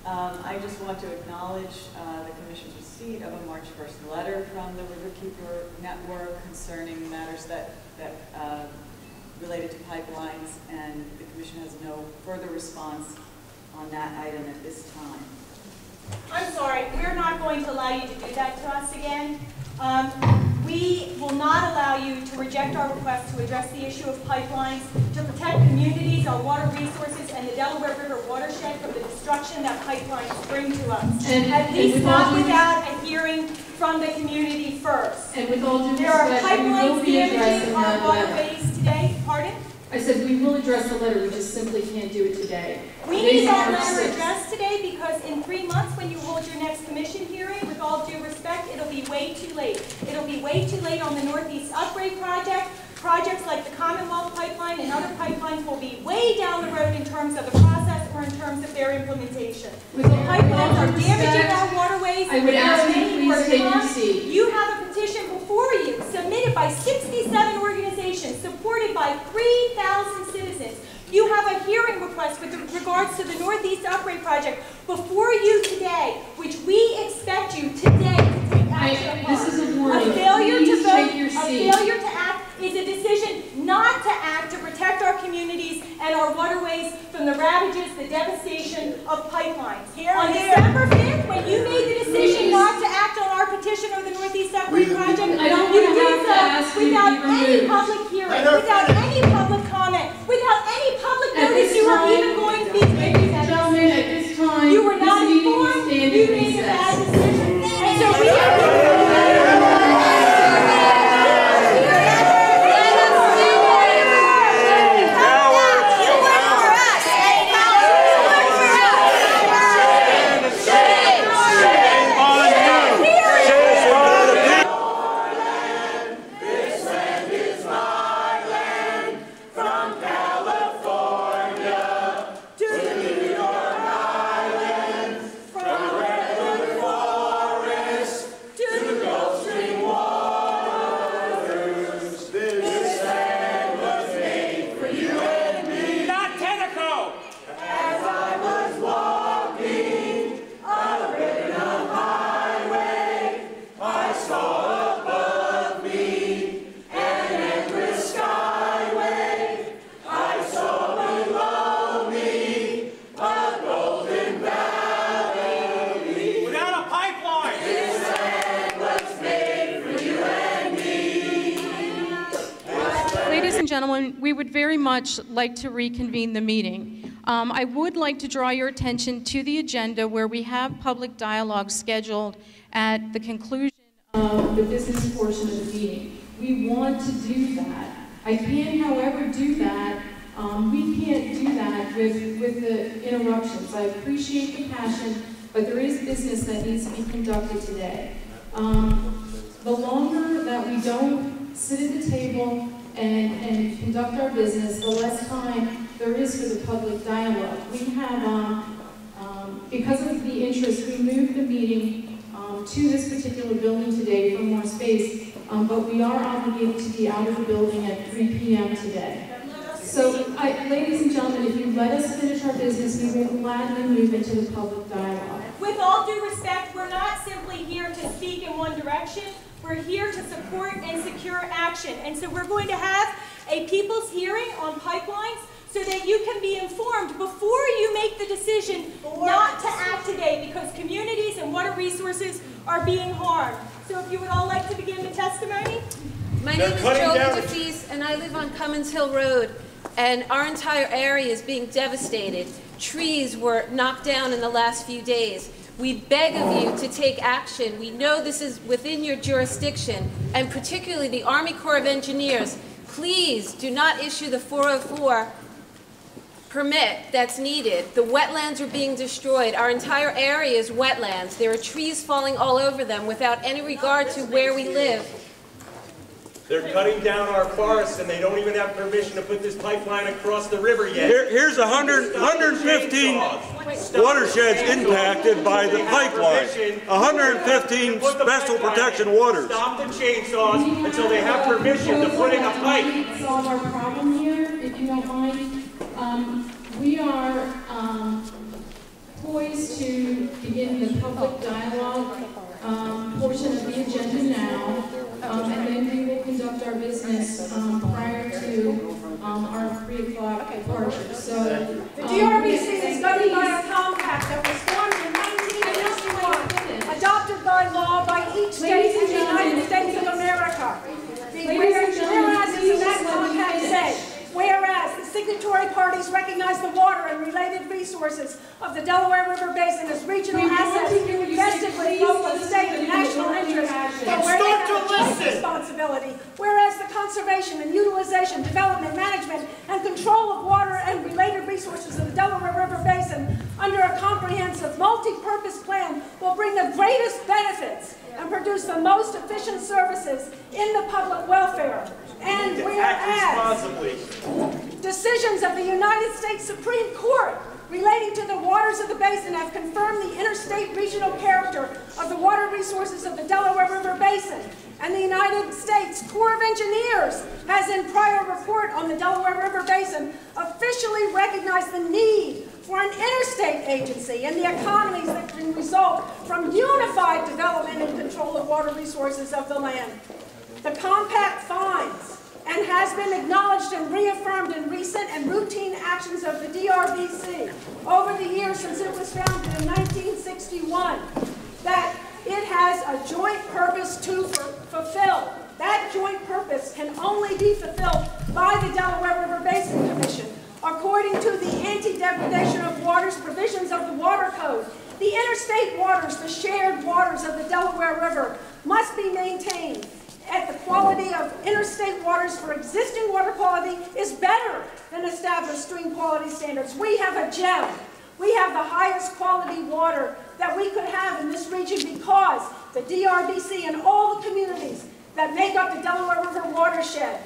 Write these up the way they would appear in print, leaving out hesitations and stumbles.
I just want to acknowledge the Commission's receipt of a March 1st letter from the Riverkeeper Network concerning matters that related to pipelines, and the Commission has no further response on that item at this time. I'm sorry, we're not going to allow you to do that to us again. We will not allow you to reject our request to address the issue of pipelines, to protect communities, our water resources, and the Delaware River watershed from the destruction that pipelines bring to us. At least not without a hearing from the community first. And with all due there are respect, pipelines damaging our waterways today. Pardon? I said we will address the letter, we just simply can't do it today. We need that letter addressed today because in 3 months when you hold your next commission hearing, with all due respect, it'll be way too late. It'll be way too late on the Northeast Upgrade Project. Projects like the Commonwealth Pipeline and other pipelines will be way down the road in terms of the process or in terms of their implementation. The pipelines are damaging our waterways. I would ask you please take your seat. You have a petition before you submitted by 67 organizations, supported by 3,000 citizens. You have a hearing request with regards to the Northeast Upgrade Project before you today, which we expect you today to take action upon. This is a warning. A failure to vote, a seat. failure to act is a decision not to act to protect our communities and our waterways from the ravages, the devastation of pipelines. On December 5th, when you made the decision not to act on our petition or the Northeast Upgrade Project, you did so without any public hearing, without any public comment, without any public notice you were even going to be taking that decision. You were not informed, you made a bad decision. And so we have to Gentlemen, we would very much like to reconvene the meeting. I would like to draw your attention to the agenda where we have public dialogue scheduled at the conclusion of the business portion of the meeting. We want to do that. I can't, however, do that. We can't do that with the interruptions. I appreciate the passion, but there is business that needs to be conducted today. The longer that we don't sit at the table and conduct our business, the less time there is for the public dialogue. We have, because of the interest, we moved the meeting to this particular building today for more space, but we are obligated to be out of the building at 3 p.m. today. So, ladies and gentlemen, if you let us finish our business, we will gladly move into the public dialogue. With all due respect, we're not simply here to speak in one direction. We're here to support and secure action. And so we're going to have a people's hearing on pipelines so that you can be informed before you make the decision not to act today, because communities and water resources are being harmed. So if you would all like to begin the testimony. My name is Joe DeFeese, and I live on Cummins Hill Road, and our entire area is being devastated. Trees were knocked down in the last few days. We beg of you to take action. We know this is within your jurisdiction, and particularly the Army Corps of Engineers. Please do not issue the 404 permit that's needed. The wetlands are being destroyed. Our entire area is wetlands. There are trees falling all over them without any regard to where we live. They're cutting down our forests, and they don't even have permission to put this pipeline across the river yet. Here's 115 watersheds impacted by the pipeline. 115 special protection waters. Stop the chainsaws until they have permission to put in a pipe. Solve our problem here, if you don't mind. We are poised to public dialogue portion of the agenda now, and then we will conduct our business prior to our 3 o'clock departure. So the DRBC is governed by a compact that was formed in 1961, adopted by law by each state in the United States of America. Whereas in that compact say, whereas the signatory parties recognize the water and related resources of the Delaware River Basin as regional assets invested with local, state, and national interests, but where they have a joint responsibility. Whereas the conservation and utilization, development, management, and control of water and related resources of the Delaware River Basin under a comprehensive multi-purpose plan will bring the greatest benefits and produce the most efficient services in the public welfare. And whereas decisions of the United States Supreme Court relating to the waters of the basin have confirmed the interstate regional character of the water resources of the Delaware River Basin, and the United States Corps of Engineers has in prior report on the Delaware River Basin officially recognized the need for an interstate agency and the economies that can result from unified development and control of water resources of the land. The compact finds and has been acknowledged and reaffirmed in recent and routine actions of the DRBC over the years since it was founded in 1961 that it has a joint purpose to fulfill. That joint purpose can only be fulfilled by the Delaware River Basin Commission. According to the Anti-Degradation of Waters provisions of the Water Code, the interstate waters, the shared waters of the Delaware River, must be maintained at the quality of interstate waters for existing water quality is better than established stream quality standards. We have a gem. We have the highest quality water that we could have in this region because the DRBC and all the communities that make up the Delaware River watershed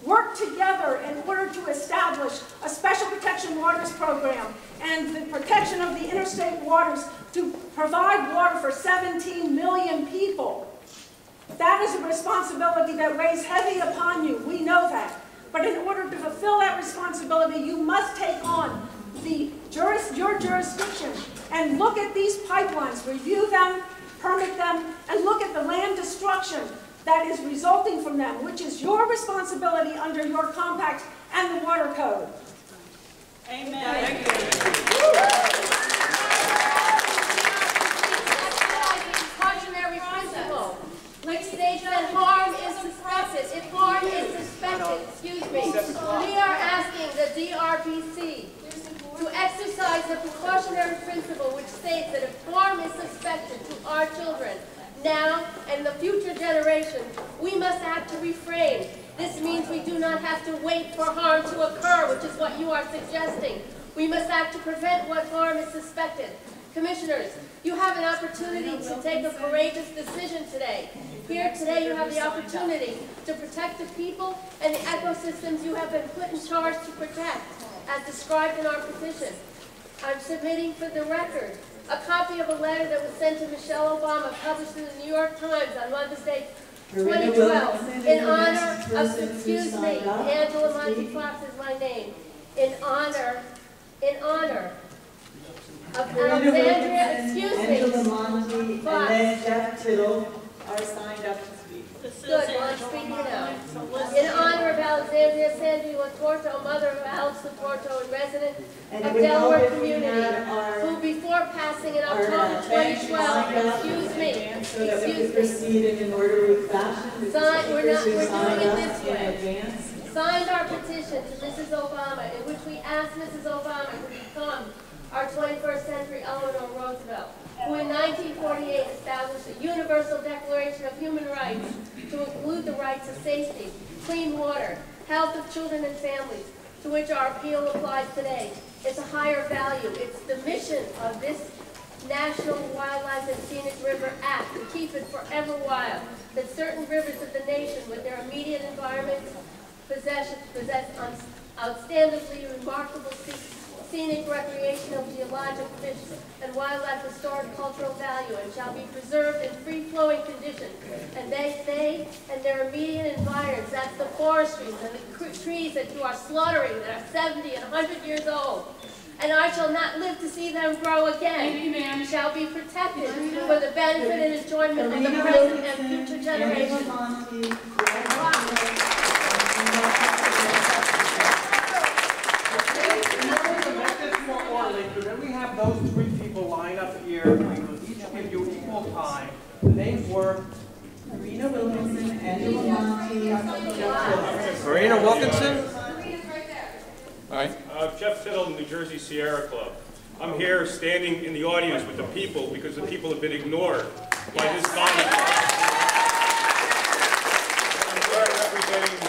work together in order to establish a special protection waters program and the protection of the interstate waters to provide water for 17 million people. That is a responsibility that weighs heavy upon you. We know that. But in order to fulfill that responsibility, you must take on your jurisdiction and look at these pipelines, review them, permit them, and look at the land destruction that is resulting from them, which is your responsibility under your compact and the Water Code. Amen. Thank you. Cautionary principle, which states that harm is suspected. If harm is suspected, we are asking the DRBC to exercise the precautionary principle, which states that if harm is suspected to our children, now and the future generations, we must act to refrain. This means we do not have to wait for harm to occur, which is what you are suggesting. We must act to prevent what harm is suspected. Commissioners, you have an opportunity to take a courageous decision today. Here today you have the opportunity to protect the people and the ecosystems you have been put in charge to protect, as described in our petition. I'm submitting for the record a copy of a letter that was sent to Michelle Obama, published in the New York Times on Mother's Day 2012, in honor of, Angela Monty Fox is my name, in honor of Alexandria, Angela Monty Fox. And then Jeff Tittle are signed up to speak. Good, well, I'm speaking now. In honor of Alexandria Sandri Latorto, mother of Alex Latorto and resident of Delaware community, who before passing in October 2012, Proceed in an orderly fashion. we're doing it this way. Signed our petition to Mrs. Obama, in which we asked Mrs. Obama to become our 21st century Eleanor Roosevelt, who in 1948 established a universal declaration of human rights to include the rights of safety, clean water, health of children and families, to which our appeal applies today. It's a higher value. It's the mission of this National Wildlife and Scenic River Act to keep it forever wild, that certain rivers of the nation with their immediate environment possess outstandingly remarkable scenic, recreational, geologic, fish, and wildlife historic cultural value, and shall be preserved in free-flowing condition. And they and their immediate environs, that's the forestries and the trees that you are slaughtering that are 70 and 100 years old, and I shall not live to see them grow again, shall be protected for the benefit and enjoyment of the present and future generations. Could we have those three people line up here, and we'll each give you equal time. The names were Marina Wilkinson, Angela Monti, Jeff Marina Wilkinson. All right. Jeff Tittle, New Jersey Sierra Club. I'm here standing in the audience with the people because the people have been ignored by this body. I'm here representing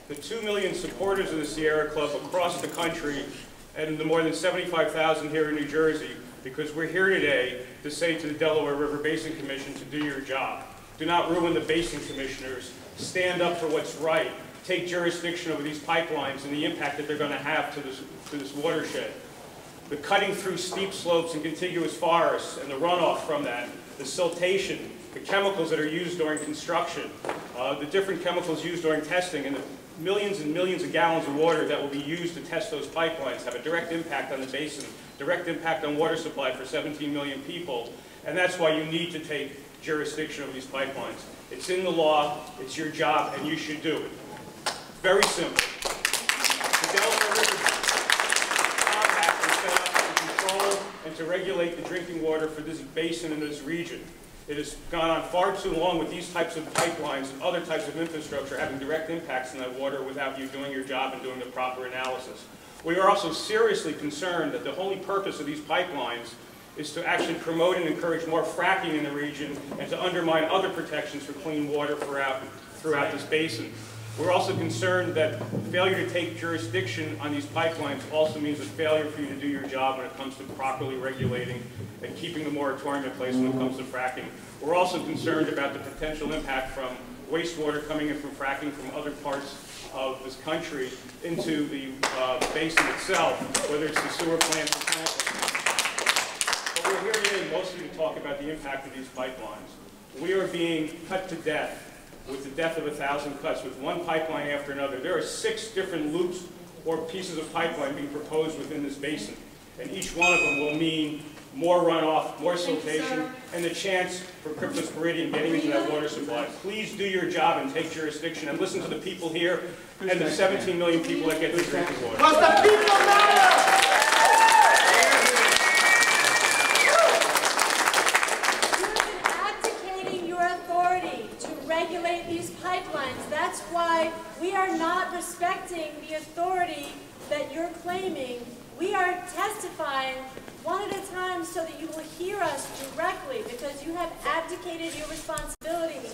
the 2 million supporters of the Sierra Club across the country and the more than 75,000 here in New Jersey, because we're here today to say to the Delaware River Basin Commission to do your job. Do not ruin the basin commissioners. Stand up for what's right. Take jurisdiction over these pipelines and the impact that they're going to have to this watershed. The cutting through steep slopes and contiguous forests and the runoff from that, the siltation, the chemicals that are used during construction, the different chemicals used during testing, and the millions and millions of gallons of water that will be used to test those pipelines have a direct impact on the basin, direct impact on water supply for 17 million people, and that's why you need to take jurisdiction over these pipelines. It's in the law, it's your job, and you should do it. Very simple. The Delaware River Compact is set up to control and to regulate the drinking water for this basin and this region. It has gone on far too long with these types of pipelines and other types of infrastructure having direct impacts on that water without you doing your job and doing the proper analysis. We are also seriously concerned that the only purpose of these pipelines is to actually promote and encourage more fracking in the region and to undermine other protections for clean water throughout this basin. We're also concerned that failure to take jurisdiction on these pipelines also means a failure for you to do your job when it comes to properly regulating and keeping the moratorium in place when it comes to fracking. We're also concerned about the potential impact from wastewater coming in from fracking from other parts of this country into the basin itself, whether it's the sewer plants or chemicals. But we're here today mostly to talk about the impact of these pipelines. We are being cut to death with the death of 1,000 cuts, with one pipeline after another. There are 6 different loops or pieces of pipeline being proposed within this basin. And each one of them will mean more runoff, more siltation, and the chance for cryptosporidium getting into that water supply. Please do your job and take jurisdiction and listen to the people here and the 17 million people that get the drinking water. Because the people matter! Regulate these pipelines. That's why we are not respecting the authority that you're claiming. We are testifying one at a time so that you will hear us directly, because you have abdicated your responsibility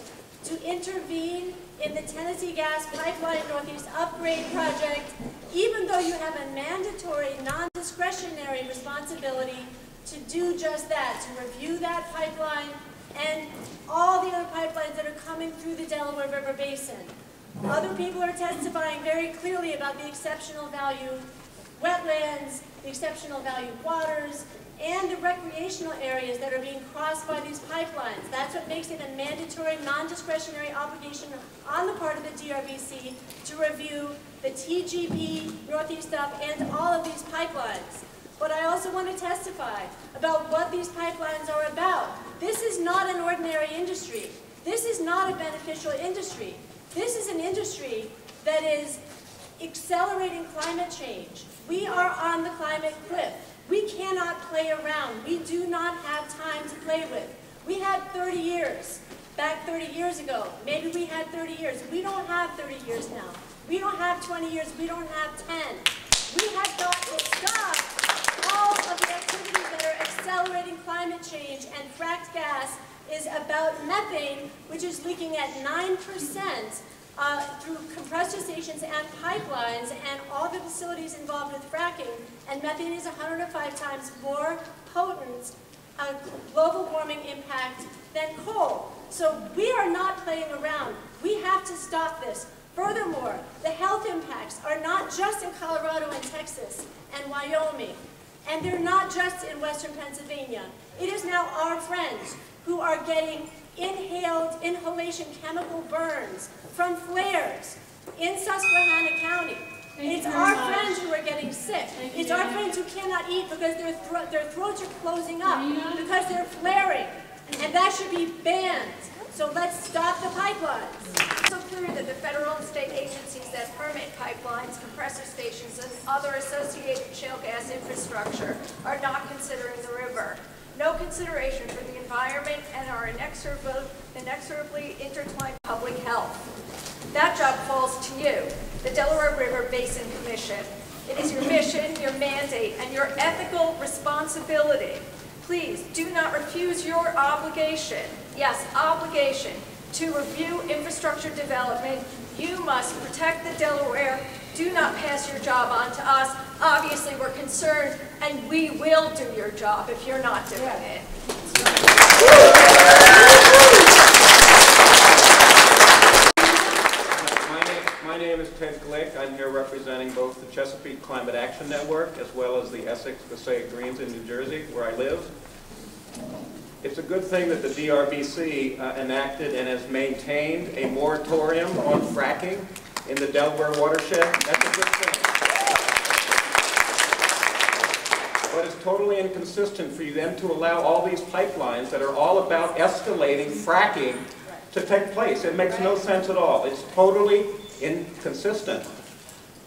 to intervene in the Tennessee Gas Pipeline Northeast Upgrade Project, even though you have a mandatory, non-discretionary responsibility to do just that, to review that pipeline and all the other pipelines that are coming through the Delaware River Basin. Other people are testifying very clearly about the exceptional value wetlands, the exceptional value waters, and the recreational areas that are being crossed by these pipelines. That's what makes it a mandatory, non-discretionary obligation on the part of the DRBC to review the TGP, Northeast Up, and all of these pipelines. But I also want to testify about what these pipelines are about. This is not an ordinary industry. This is not a beneficial industry. This is an industry that is accelerating climate change. We are on the climate cliff. We cannot play around. We do not have time to play with. We had 30 years, back 30 years ago. Maybe we had 30 years. We don't have 30 years now. We don't have 20 years. We don't have 10. We have got to stop all of the activities that are accelerating climate change, and fracked gas is about methane, which is leaking at 9% through compressor stations and pipelines and all the facilities involved with fracking, and methane is 105 times more potent global warming impact than coal. So we are not playing around. We have to stop this. Furthermore, the health impacts are not just in Colorado and Texas and Wyoming, and they're not just in Western Pennsylvania. It is now our friends who are getting inhalation chemical burns from flares in Susquehanna County. It's our friends who are getting sick. It's our friends who cannot eat because their throats are closing up because they're flaring. And that should be banned. So let's stop the pipelines. It's so clear that the federal and state agencies that permit pipelines, compressor stations, and other associated shale gas infrastructure are not considering the river. No consideration for the environment and our inexorably intertwined public health. That job falls to you, the Delaware River Basin Commission. It is your mission, your mandate, and your ethical responsibility. Please do not refuse your obligation, yes, obligation, to review infrastructure development. You must protect the Delaware. Do not pass your job on to us. Obviously, we're concerned, and we will do your job if you're not doing it. My name is Ted Glick. I'm here representing both the Chesapeake Climate Action Network as well as the Essex Passaic Greens in New Jersey, where I live. It's a good thing that the DRBC enacted and has maintained a moratorium on fracking in the Delaware watershed. That's a good thing. But it's totally inconsistent for them to allow all these pipelines that are all about escalating fracking to take place. It makes no sense at all. It's totally inconsistent.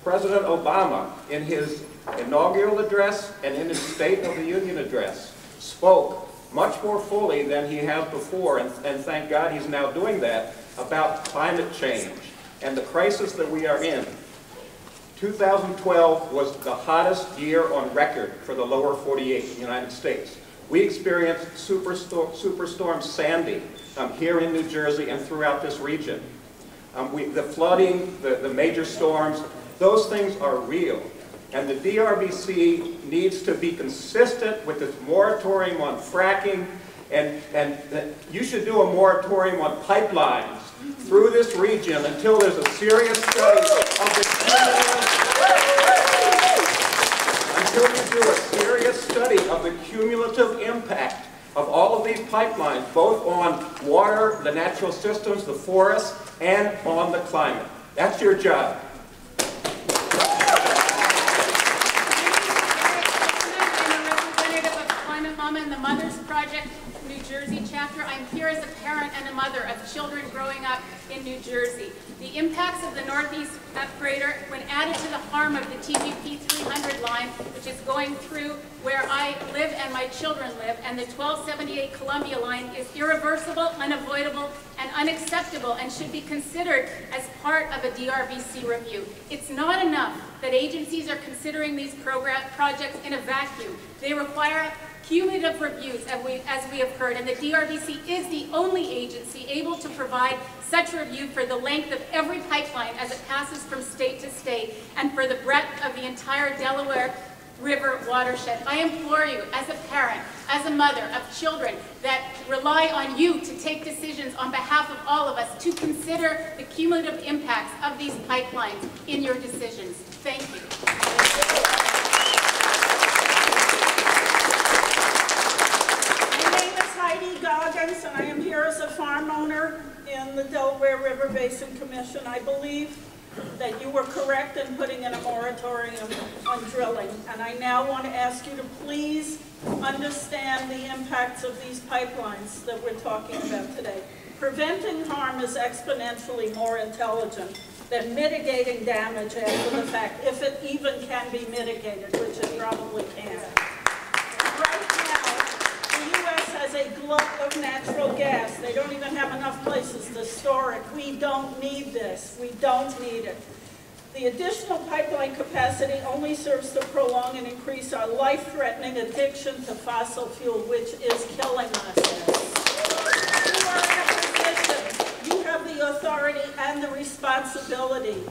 President Obama, in his inaugural address and in his State of the Union address, spoke much more fully than he has before, and thank God he's now doing that, about climate change and the crisis that we are in. 2012 was the hottest year on record for the lower 48 in the United States. We experienced Superstorm Sandy here in New Jersey and throughout this region. The flooding, the major storms, those things are real. And the DRBC needs to be consistent with its moratorium on fracking, and you should do a moratorium on pipelines through this region until there's a serious study of the cumulative impact of all of these pipelines, both on water, the natural systems, the forests, and on the climate. That's your job. And the Mothers Project New Jersey chapter. I'm here as a parent and a mother of children growing up in New Jersey. The impacts of the Northeast upgrader, when added to the harm of the TGP 300 line, which is going through where I live and my children live, and the 1278 Columbia line, is irreversible, unavoidable, and unacceptable, and should be considered as part of a DRBC review. It's not enough that agencies are considering these projects in a vacuum. They require cumulative reviews, as we have heard, and the DRBC is the only agency able to provide such review for the length of every pipeline as it passes from state to state, and for the breadth of the entire Delaware River watershed. I implore you, as a parent, as a mother of children that rely on you to take decisions on behalf of all of us, to consider the cumulative impacts of these pipelines in your decisions. Thank you. And I am here as a farm owner in the Delaware River Basin Commission. I believe that you were correct in putting in a moratorium on drilling, and I now want to ask you to please understand the impacts of these pipelines that we're talking about today. Preventing harm is exponentially more intelligent than mitigating damage after the fact, if it even can be mitigated, which it probably can. Right now, the U.S. has a glut of natural gas. They don't even have enough places to store it. We don't need this. We don't need it. The additional pipeline capacity only serves to prolong and increase our life-threatening addiction to fossil fuel, which is killing us. You are in a position, you have the authority and the responsibility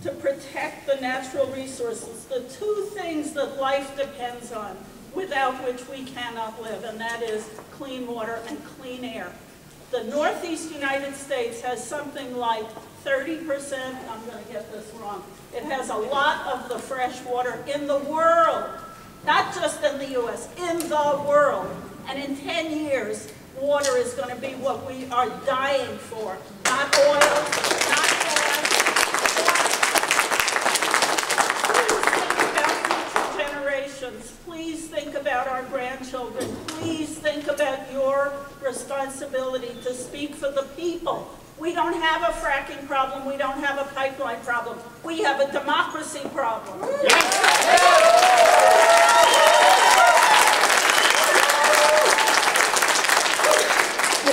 to protect the natural resources, the two things that life depends on, without which we cannot live, and that is clean water and clean air. The Northeast United States has something like 30%, I'm going to get this wrong, it has a lot of the fresh water in the world, not just in the U.S., in the world. And in 10 years, water is going to be what we are dying for, not oil, not gas. Please think about our grandchildren. Please think about your responsibility to speak for the people. We don't have a fracking problem. We don't have a pipeline problem. We have a democracy problem. Good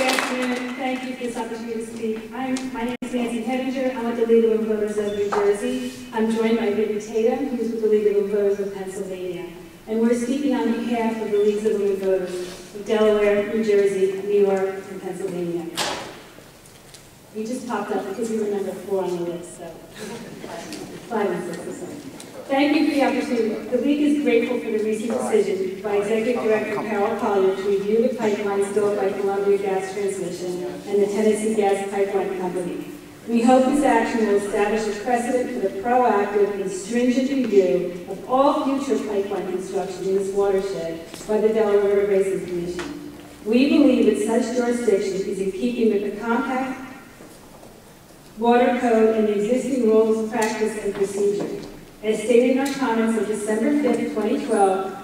afternoon. Thank you for this opportunity to speak. My name is Nancy Hedinger. I'm with the League of Women Voters of New Jersey. I'm joined by Vicky Tatum, who's with the League of Women Voters of Pennsylvania. And we're speaking on behalf of the Leagues of Women Voters of Delaware, New Jersey, New York, and Pennsylvania. We just popped up because we were number 4 on the list, so 5 and 6 or something. Thank you for the opportunity. The League is grateful for the recent decision by Executive Director Carol Collier to review the pipelines built by Columbia Gas Transmission and the Tennessee Gas Pipeline Company. We hope this action will establish a precedent for the proactive and stringent review of all future pipeline construction in this watershed by the Delaware River Basin Commission. We believe that such jurisdiction is in keeping with the compact water code and the existing rules, practice, and procedure. As stated in our comments of December 5th, 2012,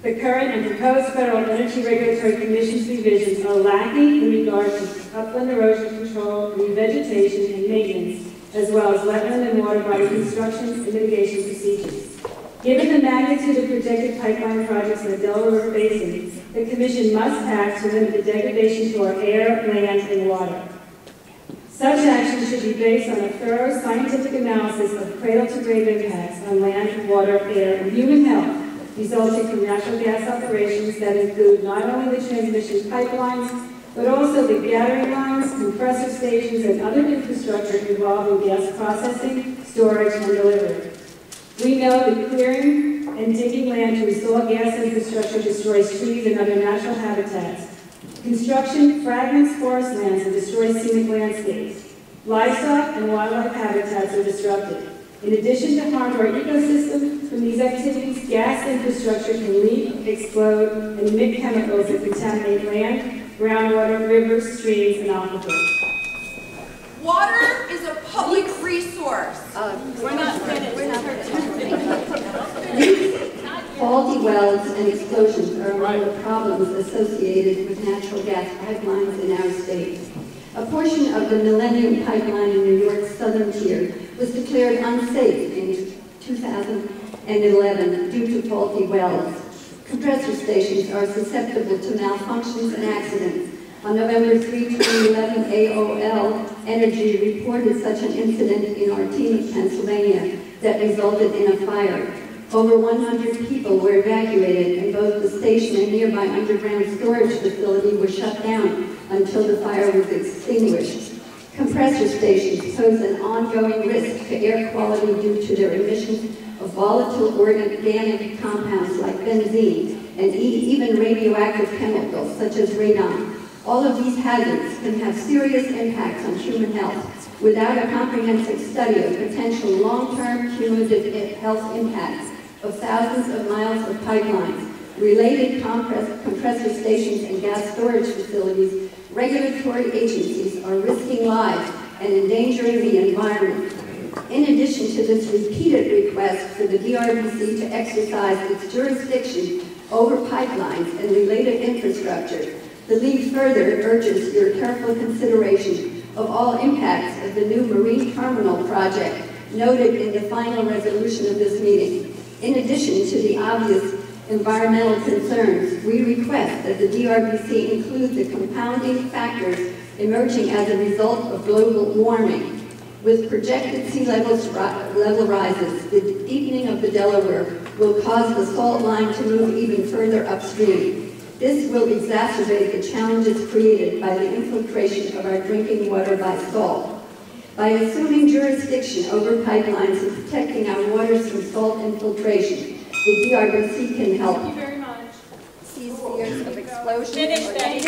the current and proposed Federal Energy Regulatory Commission's revisions are lacking in regard to upland erosion control, revegetation, and maintenance, as well as wetland and water body construction and mitigation procedures. Given the magnitude of projected pipeline projects in the Delaware River Basin, the Commission must act to limit the degradation to our air, land, and water. Such action should be based on a thorough scientific analysis of cradle-to-grave impacts on land, water, air, and human health resulting from natural gas operations that include not only the transmission pipelines, but also the gathering lines, compressor stations, and other infrastructure involved in gas processing, storage, and delivery. We know that clearing and digging land to install gas infrastructure destroys trees and other natural habitats. Construction fragments forest lands and destroys scenic landscapes. Livestock and wildlife habitats are disrupted. In addition to harm to our ecosystem, from these activities, gas infrastructure can leak, explode, and emit chemicals that contaminate land, groundwater, rivers, streams, and aquifers. Water is a public resource. We're not finished. Faulty wells and explosions are among the problems associated with natural gas pipelines in our state. A portion of the Millennium Pipeline in New York's southern tier was declared unsafe in 2011 due to faulty wells. Compressor stations are susceptible to malfunctions and accidents. On November 3, 2011, AOL Energy reported such an incident in Ortina, Pennsylvania, that resulted in a fire. Over 100 people were evacuated, and both the station and nearby underground storage facility were shut down until the fire was extinguished. Compressor stations pose an ongoing risk to air quality due to their emissions of volatile organic compounds like benzene and even radioactive chemicals such as radon. All of these hazards can have serious impacts on human health without a comprehensive study of potential long-term cumulative health impacts of thousands of miles of pipelines, related compressor stations and gas storage facilities. Regulatory agencies are risking lives and endangering the environment. In addition to this repeated request for the DRBC to exercise its jurisdiction over pipelines and related infrastructure, the League further urges your careful consideration of all impacts of the new marine terminal project noted in the final resolution of this meeting. In addition to the obvious environmental concerns, we request that the DRBC include the compounding factors emerging as a result of global warming. With projected sea level rises, the deepening of the Delaware will cause the salt line to move even further upstream. This will exacerbate the challenges created by the infiltration of our drinking water by salt. By assuming jurisdiction over pipelines and protecting our waters from salt infiltration, the DRBC can help. Thank you very much. Cease fears of explosion. Finish that.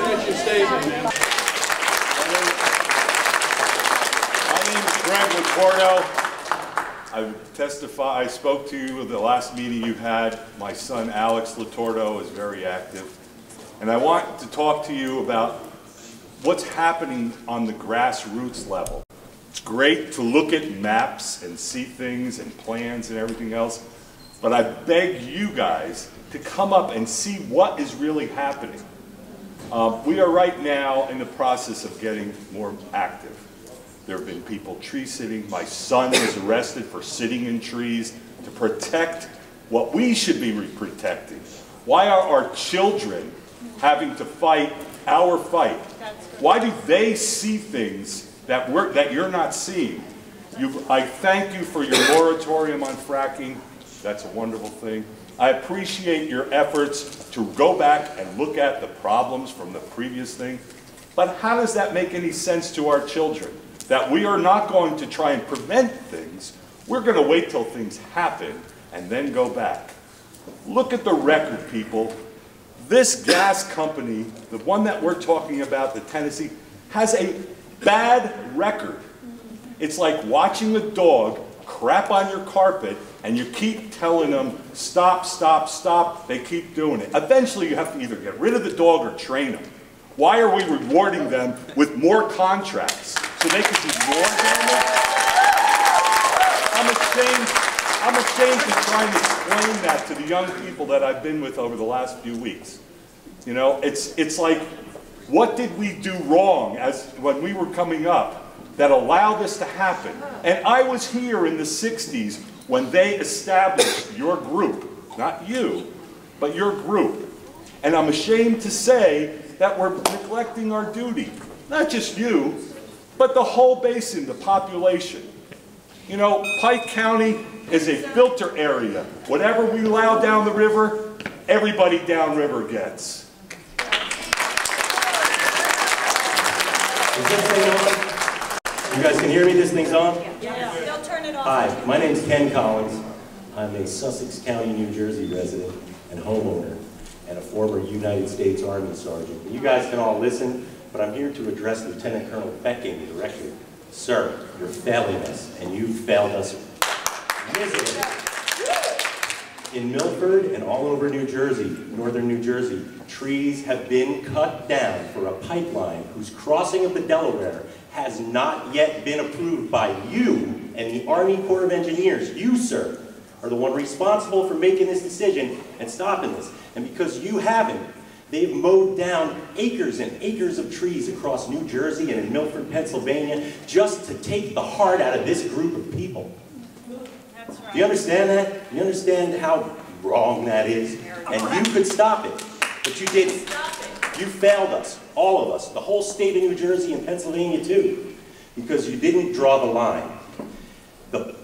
Finish your statement, ma'am. Frank Latordo. I spoke to you at the last meeting you had. My son Alex Latordo is very active. And I want to talk to you about what's happening on the grassroots level. It's great to look at maps and see things and plans and everything else, but I beg you guys to come up and see what is really happening. We are right now in the process of getting more active. There have been people tree sitting. My son was arrested for sitting in trees to protect what we should be protecting. Why are our children having to fight our fight? Why do they see things that you're not seeing? I thank you for your moratorium on fracking. That's a wonderful thing. I appreciate your efforts to go back and look at the problems from the previous thing. But how does that make any sense to our children? That we are not going to try and prevent things. We're going to wait till things happen and then go back. Look at the record, people. This gas company, the one that we're talking about, the Tennessee, has a bad record. It's like watching a dog crap on your carpet and you keep telling them, stop, stop, stop. They keep doing it. Eventually you have to either get rid of the dog or train them. Why are we rewarding them with more contracts so they can do more damage? I'm ashamed to try and explain that to the young people that I've been with over the last few weeks. You know, it's like, what did we do wrong when we were coming up that allowed this to happen? And I was here in the 60s when they established your group, not you, but your group. And I'm ashamed to say that we're neglecting our duty. Not just you, but the whole basin, the population. You know, Pike County is a filter area. Whatever we allow down the river, everybody downriver gets. Is this thing on? You guys can hear me? This thing's on? Yeah. They'll turn it off. Hi, my name's Ken Collins. I'm a Sussex County, New Jersey resident and homeowner and a former United States Army sergeant. You guys can all listen, but I'm here to address Lieutenant Colonel Becking directly. Sir, you're failing us, and you've failed us miserably. In Milford and all over New Jersey, northern New Jersey, trees have been cut down for a pipeline whose crossing of the Delaware has not yet been approved by you and the Army Corps of Engineers. You, sir, are the one responsible for making this decision and stopping this. And because you haven't, they've mowed down acres and acres of trees across New Jersey and in Milford, Pennsylvania, just to take the heart out of this group of people. That's right. Do you understand that? You understand how wrong that is? And you could stop it, but you didn't. You failed us, all of us, the whole state of New Jersey and Pennsylvania too, because you didn't draw the line.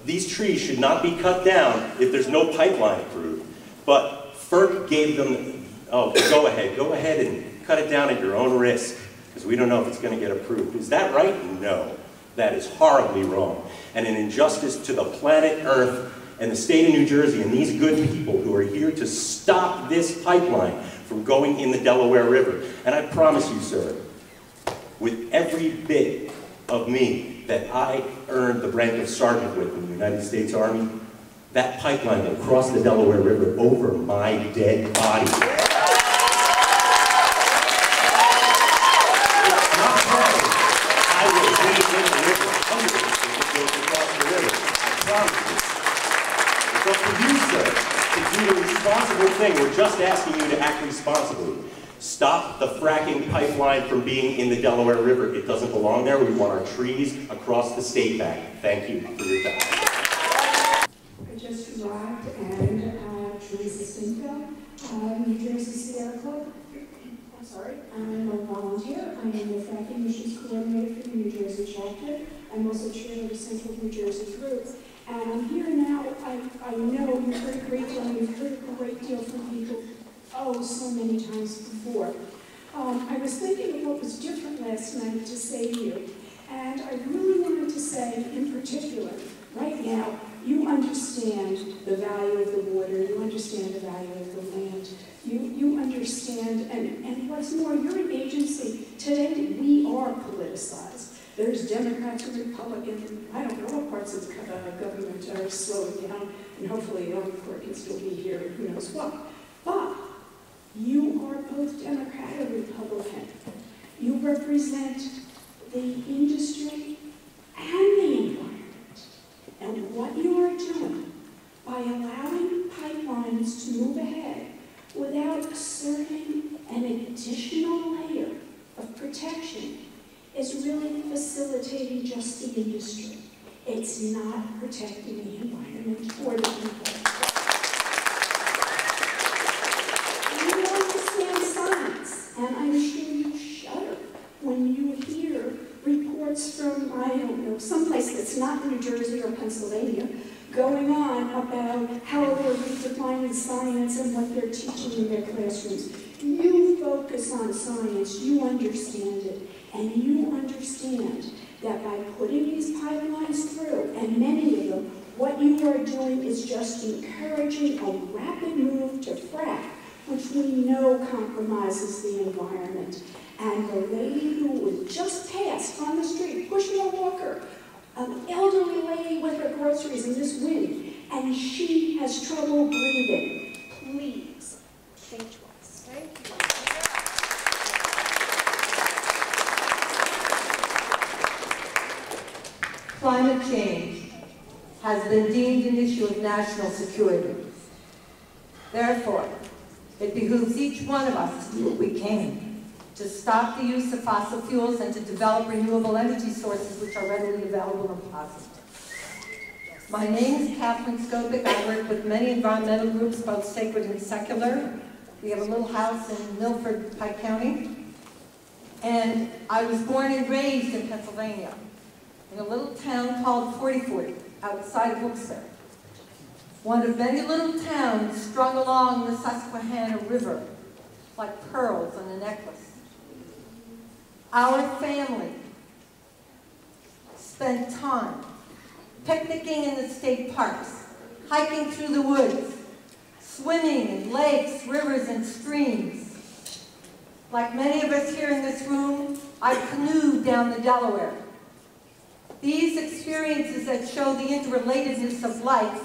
These trees should not be cut down if there's no pipeline approved, but FERC gave them, oh, go ahead and cut it down at your own risk, because we don't know if it's going to get approved. Is that right? No. That is horribly wrong, and an injustice to the planet Earth and the state of New Jersey and these good people who are here to stop this pipeline from going in the Delaware River. And I promise you, sir, with every bit of me that I earned the rank of sergeant with in the United States Army, that pipeline will cross the Delaware River over my dead body. Thing. We're just asking you to act responsibly. Stop the fracking pipeline from being in the Delaware River. It doesn't belong there. We want our trees across the state back. Thank you for your time. I just arrived and Teresa Spinfield, New Jersey Sierra Club. I'm sorry. I'm a volunteer. I'm the Fracking Issues Coordinator for the New Jersey chapter. I'm also chair of the Central New Jersey group. And I'm here now. I know you've heard a great deal, and you've heard a great deal from people, so many times before. I was thinking of what was different last night to say to you, and I really wanted to say, in particular, right now, you understand the value of the water, you understand the value of the land, you understand, and what's more, you're an agency. Today, we are politicized. There's Democrats and Republicans. I don't know what parts of government are slowing down, and hopefully the court can still be here, who knows what. But you are both Democrat and Republican. You represent the industry and the environment. And what you are doing by allowing pipelines to move ahead without asserting an additional layer of protection is really facilitating just the industry. It's not protecting the environment or the people. You understand science, and I'm sure you shudder when you hear reports from, I don't know, someplace that's not New Jersey or Pennsylvania, going on about how they're redefining science and what they're teaching in their classrooms. You focus on science, you understand it, and you understand that by putting these pipelines through, and many of them, what you are doing is just encouraging a rapid move to frack, which we know compromises the environment. And the lady who was just passed on the street, pushing a walker, an elderly lady with her groceries in this wind, and she has trouble breathing. Please, think twice. Thank you. Climate change has been deemed an issue of national security. Therefore, it behooves each one of us to do what we can to stop the use of fossil fuels and to develop renewable energy sources which are readily available and possible. My name is Catherine Skopik. I work with many environmental groups, both sacred and secular. We have a little house in Milford, Pike County. And I was born and raised in Pennsylvania, in a little town called 4040, outside of Wilkes-Barre. One of many little towns strung along the Susquehanna River, like pearls on a necklace. Our family spent time picnicking in the state parks, hiking through the woods, swimming in lakes, rivers, and streams. Like many of us here in this room, I canoed down the Delaware. These experiences that show the interrelatedness of life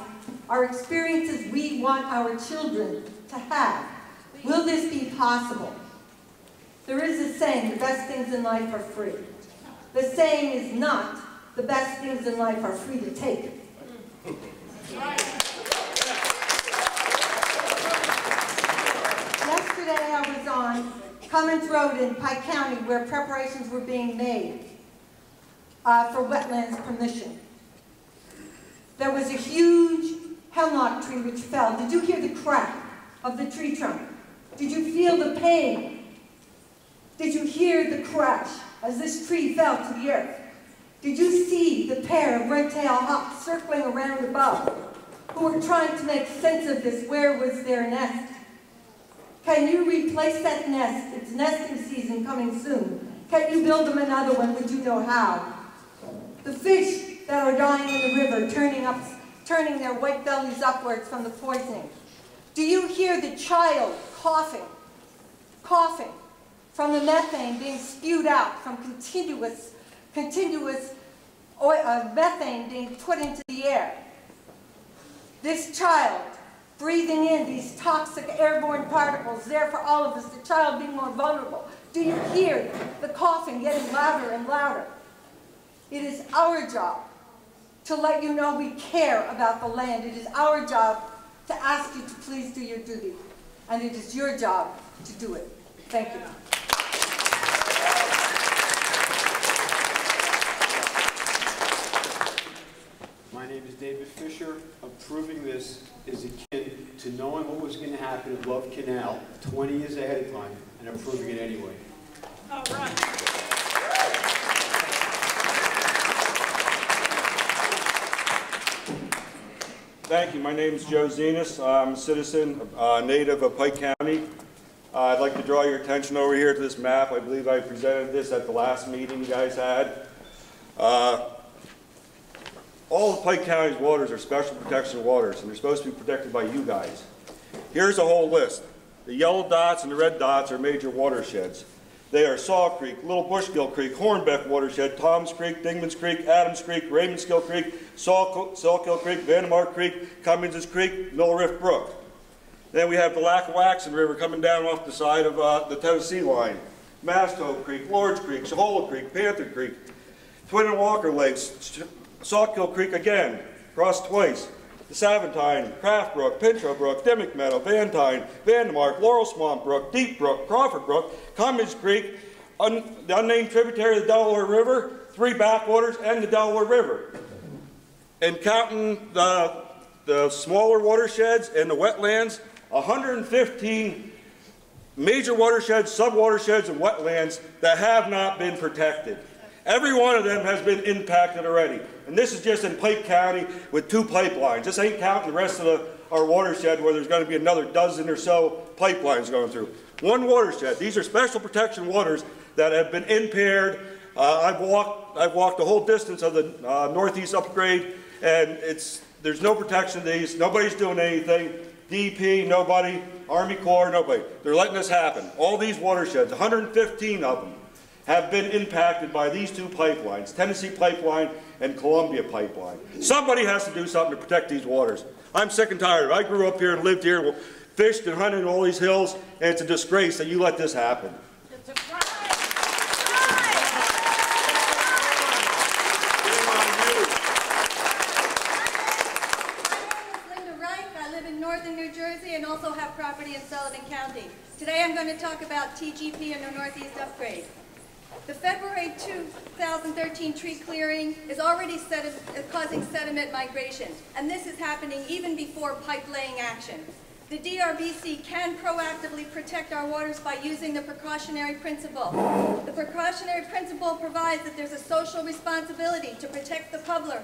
are experiences we want our children to have. Will this be possible? There is a saying, the best things in life are free. The saying is not, the best things in life are free to take. Yesterday I was on Cummins Road in Pike County where preparations were being made for wetlands permission. There was a huge hemlock tree which fell. Did you hear the crack of the tree trunk? Did you feel the pain? Did you hear the crash as this tree fell to the earth? Did you see the pair of red-tailed hawks circling around above who were trying to make sense of this? Where was their nest? Can you replace that nest? It's nesting season coming soon. Can you build them another one? Would you know how? The fish that are dying in the river, turning their white bellies upwards from the poisoning. Do you hear the child coughing from the methane being spewed out from continuous methane being put into the air? This child breathing in these toxic airborne particles, there for all of us, the child being more vulnerable. Do you hear the coughing getting louder and louder? It is our job to let you know we care about the land. It is our job to ask you to please do your duty. And it is your job to do it. Thank you. My name is David Fisher. Approving this is akin to knowing what was going to happen at Love Canal 20 years ahead of time and approving it anyway. All right. Thank you. My name is Joe Zenas. I'm a citizen, native of Pike County. I'd like to draw your attention over here to this map. I believe I presented this at the last meeting you guys had. All of Pike County's waters are special protection waters, and they're supposed to be protected by you guys. Here's a whole list. The yellow dots and the red dots are major watersheds. They are Saw Creek, Little Bushkill Creek, Hornbeck Watershed, Toms Creek, Dingman's Creek, Adams Creek, Raymondskill Creek, Sawkill Creek, Vandemark Creek, Cummins Creek, Mill Riff Brook. Then we have the Lackawaxen River coming down off the side of the Tennessee line. Masto Creek, Lords Creek, Shahola Creek, Panther Creek, Twin and Walker Lakes, Sawkill Creek again, crossed twice. The Savantine, Craft Brook, Pinto Brook, Dimmick Meadow, Vantine, Vandemark, Laurel Swamp Brook, Deep Brook, Crawford Brook, Cummins Creek, the unnamed tributary of the Delaware River, 3 backwaters, and the Delaware River. And counting the smaller watersheds and the wetlands, 115 major watersheds, sub-watersheds, and wetlands that have not been protected. Every one of them has been impacted already. And this is just in Pike County with 2 pipelines. This ain't counting the rest of our watershed where there's going to be another dozen or so pipelines going through. 1 watershed. These are special protection waters that have been impaired. I've walked the whole distance of the northeast upgrade, and there's no protection to these. Nobody's doing anything. DP, nobody. Army Corps, nobody. They're letting this happen. All these watersheds, 115 of them, have been impacted by these 2 pipelines, Tennessee Pipeline and Columbia Pipeline. Somebody has to do something to protect these waters. I'm sick and tired. I grew up here and lived here, fished and hunted in all these hills, and it's a disgrace that you let this happen. It's a crime. I live in northern New Jersey and also have property in Sullivan County. Today I'm going to talk about TGP and the Northeast Upgrade. The February 2013 tree clearing is already causing sediment migration, and this is happening even before pipe laying action. The DRBC can proactively protect our waters by using the precautionary principle. The precautionary principle provides that there's a social responsibility to protect the public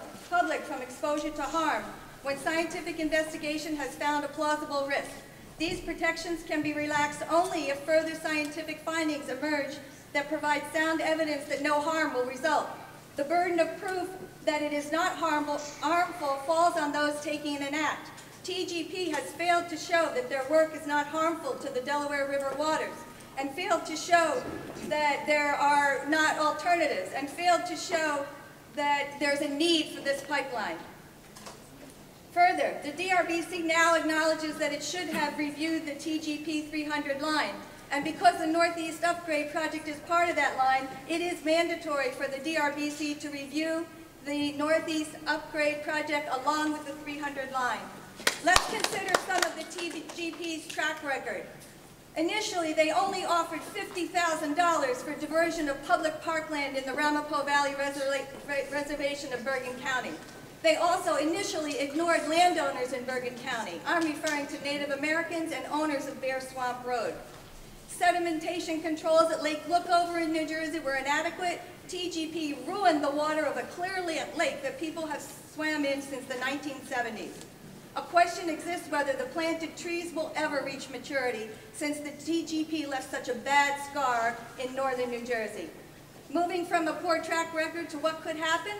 from exposure to harm when scientific investigation has found a plausible risk. These protections can be relaxed only if further scientific findings emerge that provide sound evidence that no harm will result. The burden of proof that it is not harmful falls on those taking an act. TGP has failed to show that their work is not harmful to the Delaware River waters, and failed to show that there are not alternatives, and failed to show that there's a need for this pipeline. Further, the DRBC now acknowledges that it should have reviewed the TGP 300 line. And because the Northeast Upgrade project is part of that line, it is mandatory for the DRBC to review the Northeast Upgrade project along with the 300 line. Let's consider some of the TGP's track record. Initially, they only offered $50,000 for diversion of public parkland in the Ramapo Valley Reservation of Bergen County. They also initially ignored landowners in Bergen County. I'm referring to Native Americans and owners of Bear Swamp Road. Sedimentation controls at Lake Lookover in New Jersey were inadequate. TGP ruined the water of a clear lake that people have swam in since the 1970s. A question exists whether the planted trees will ever reach maturity, since the TGP left such a bad scar in northern New Jersey. Moving from a poor track record to what could happen,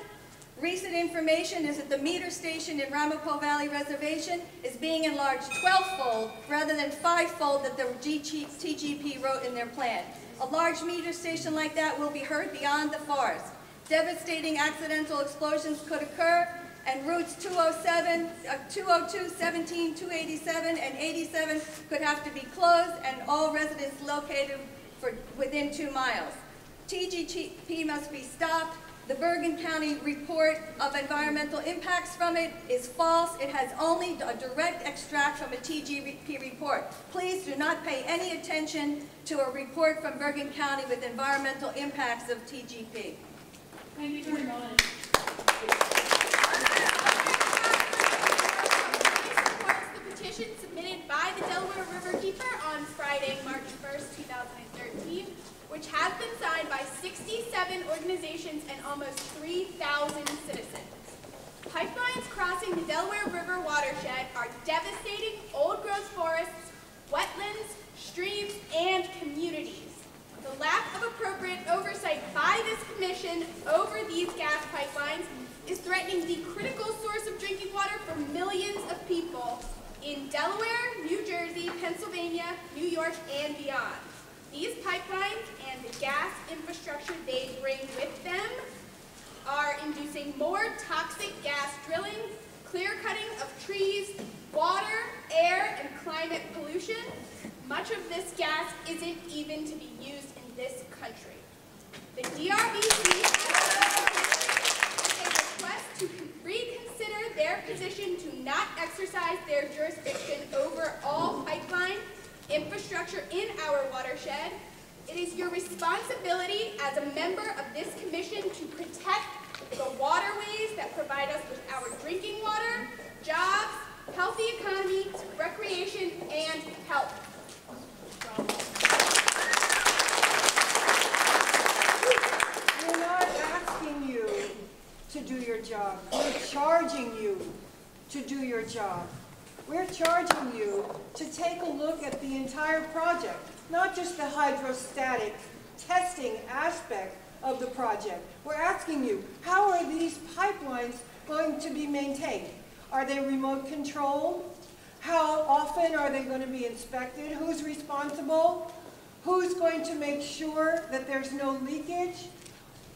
recent information is that the meter station in Ramapo Valley Reservation is being enlarged 12-fold rather than 5-fold that the TGP wrote in their plan. A large meter station like that will be heard beyond the forest. Devastating accidental explosions could occur, and routes 207, 202, 17, 287, and 87 could have to be closed, and all residents located within 2 miles. TGP must be stopped. The Bergen County report of environmental impacts from it is false. It has only a direct extract from a TGP report. Please do not pay any attention to a report from Bergen County with environmental impacts of TGP. Thank you very much. Supports the petition submitted by the Delaware Riverkeeper on Friday, March 1st, 2013, which has been signed by 67 organizations and almost 3,000 citizens. Pipelines crossing the Delaware River watershed are devastating old-growth forests, wetlands, streams, and communities. The lack of appropriate oversight by this commission over these gas pipelines is threatening the critical source of drinking water for millions of people in Delaware, New Jersey, Pennsylvania, New York, and beyond. These pipelines and the gas infrastructure they bring with them are inducing more toxic gas drilling, clear cutting of trees, water, air, and climate pollution. Much of this gas isn't even to be used in this country. The DRBC has a request to reconsider their position to not exercise their jurisdiction over all pipeline infrastructure in our watershed. It is your responsibility as a member of this commission to protect the waterways that provide us with our drinking water, jobs, healthy economy, recreation, and health. We're not asking you to do your job. We're charging you to do your job. We're charging you to take a look at the entire project, not just the hydrostatic testing aspect of the project. We're asking you, how are these pipelines going to be maintained? Are they remote controlled? How often are they going to be inspected? Who's responsible? Who's going to make sure that there's no leakage?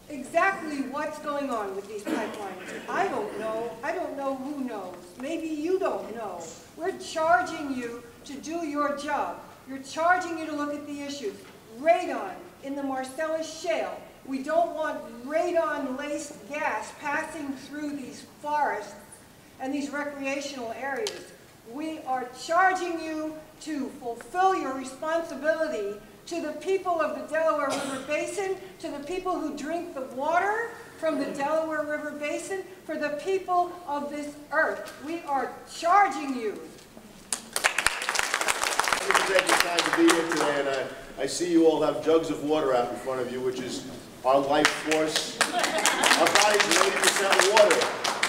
Exactly what's going on with these pipelines. I don't know. I don't know who knows. Maybe you don't know. We're charging you to do your job. We're charging you to look at the issues. Radon in the Marcellus Shale. We don't want radon-laced gas passing through these forests and these recreational areas. We are charging you to fulfill your responsibility to the people of the Delaware River Basin, to the people who drink the water from the Delaware River Basin, for the people of this earth. We are charging you. Thank you for taking time to be here today, and I see you all have jugs of water out in front of you, which is our life force. Our bodies are 80% water.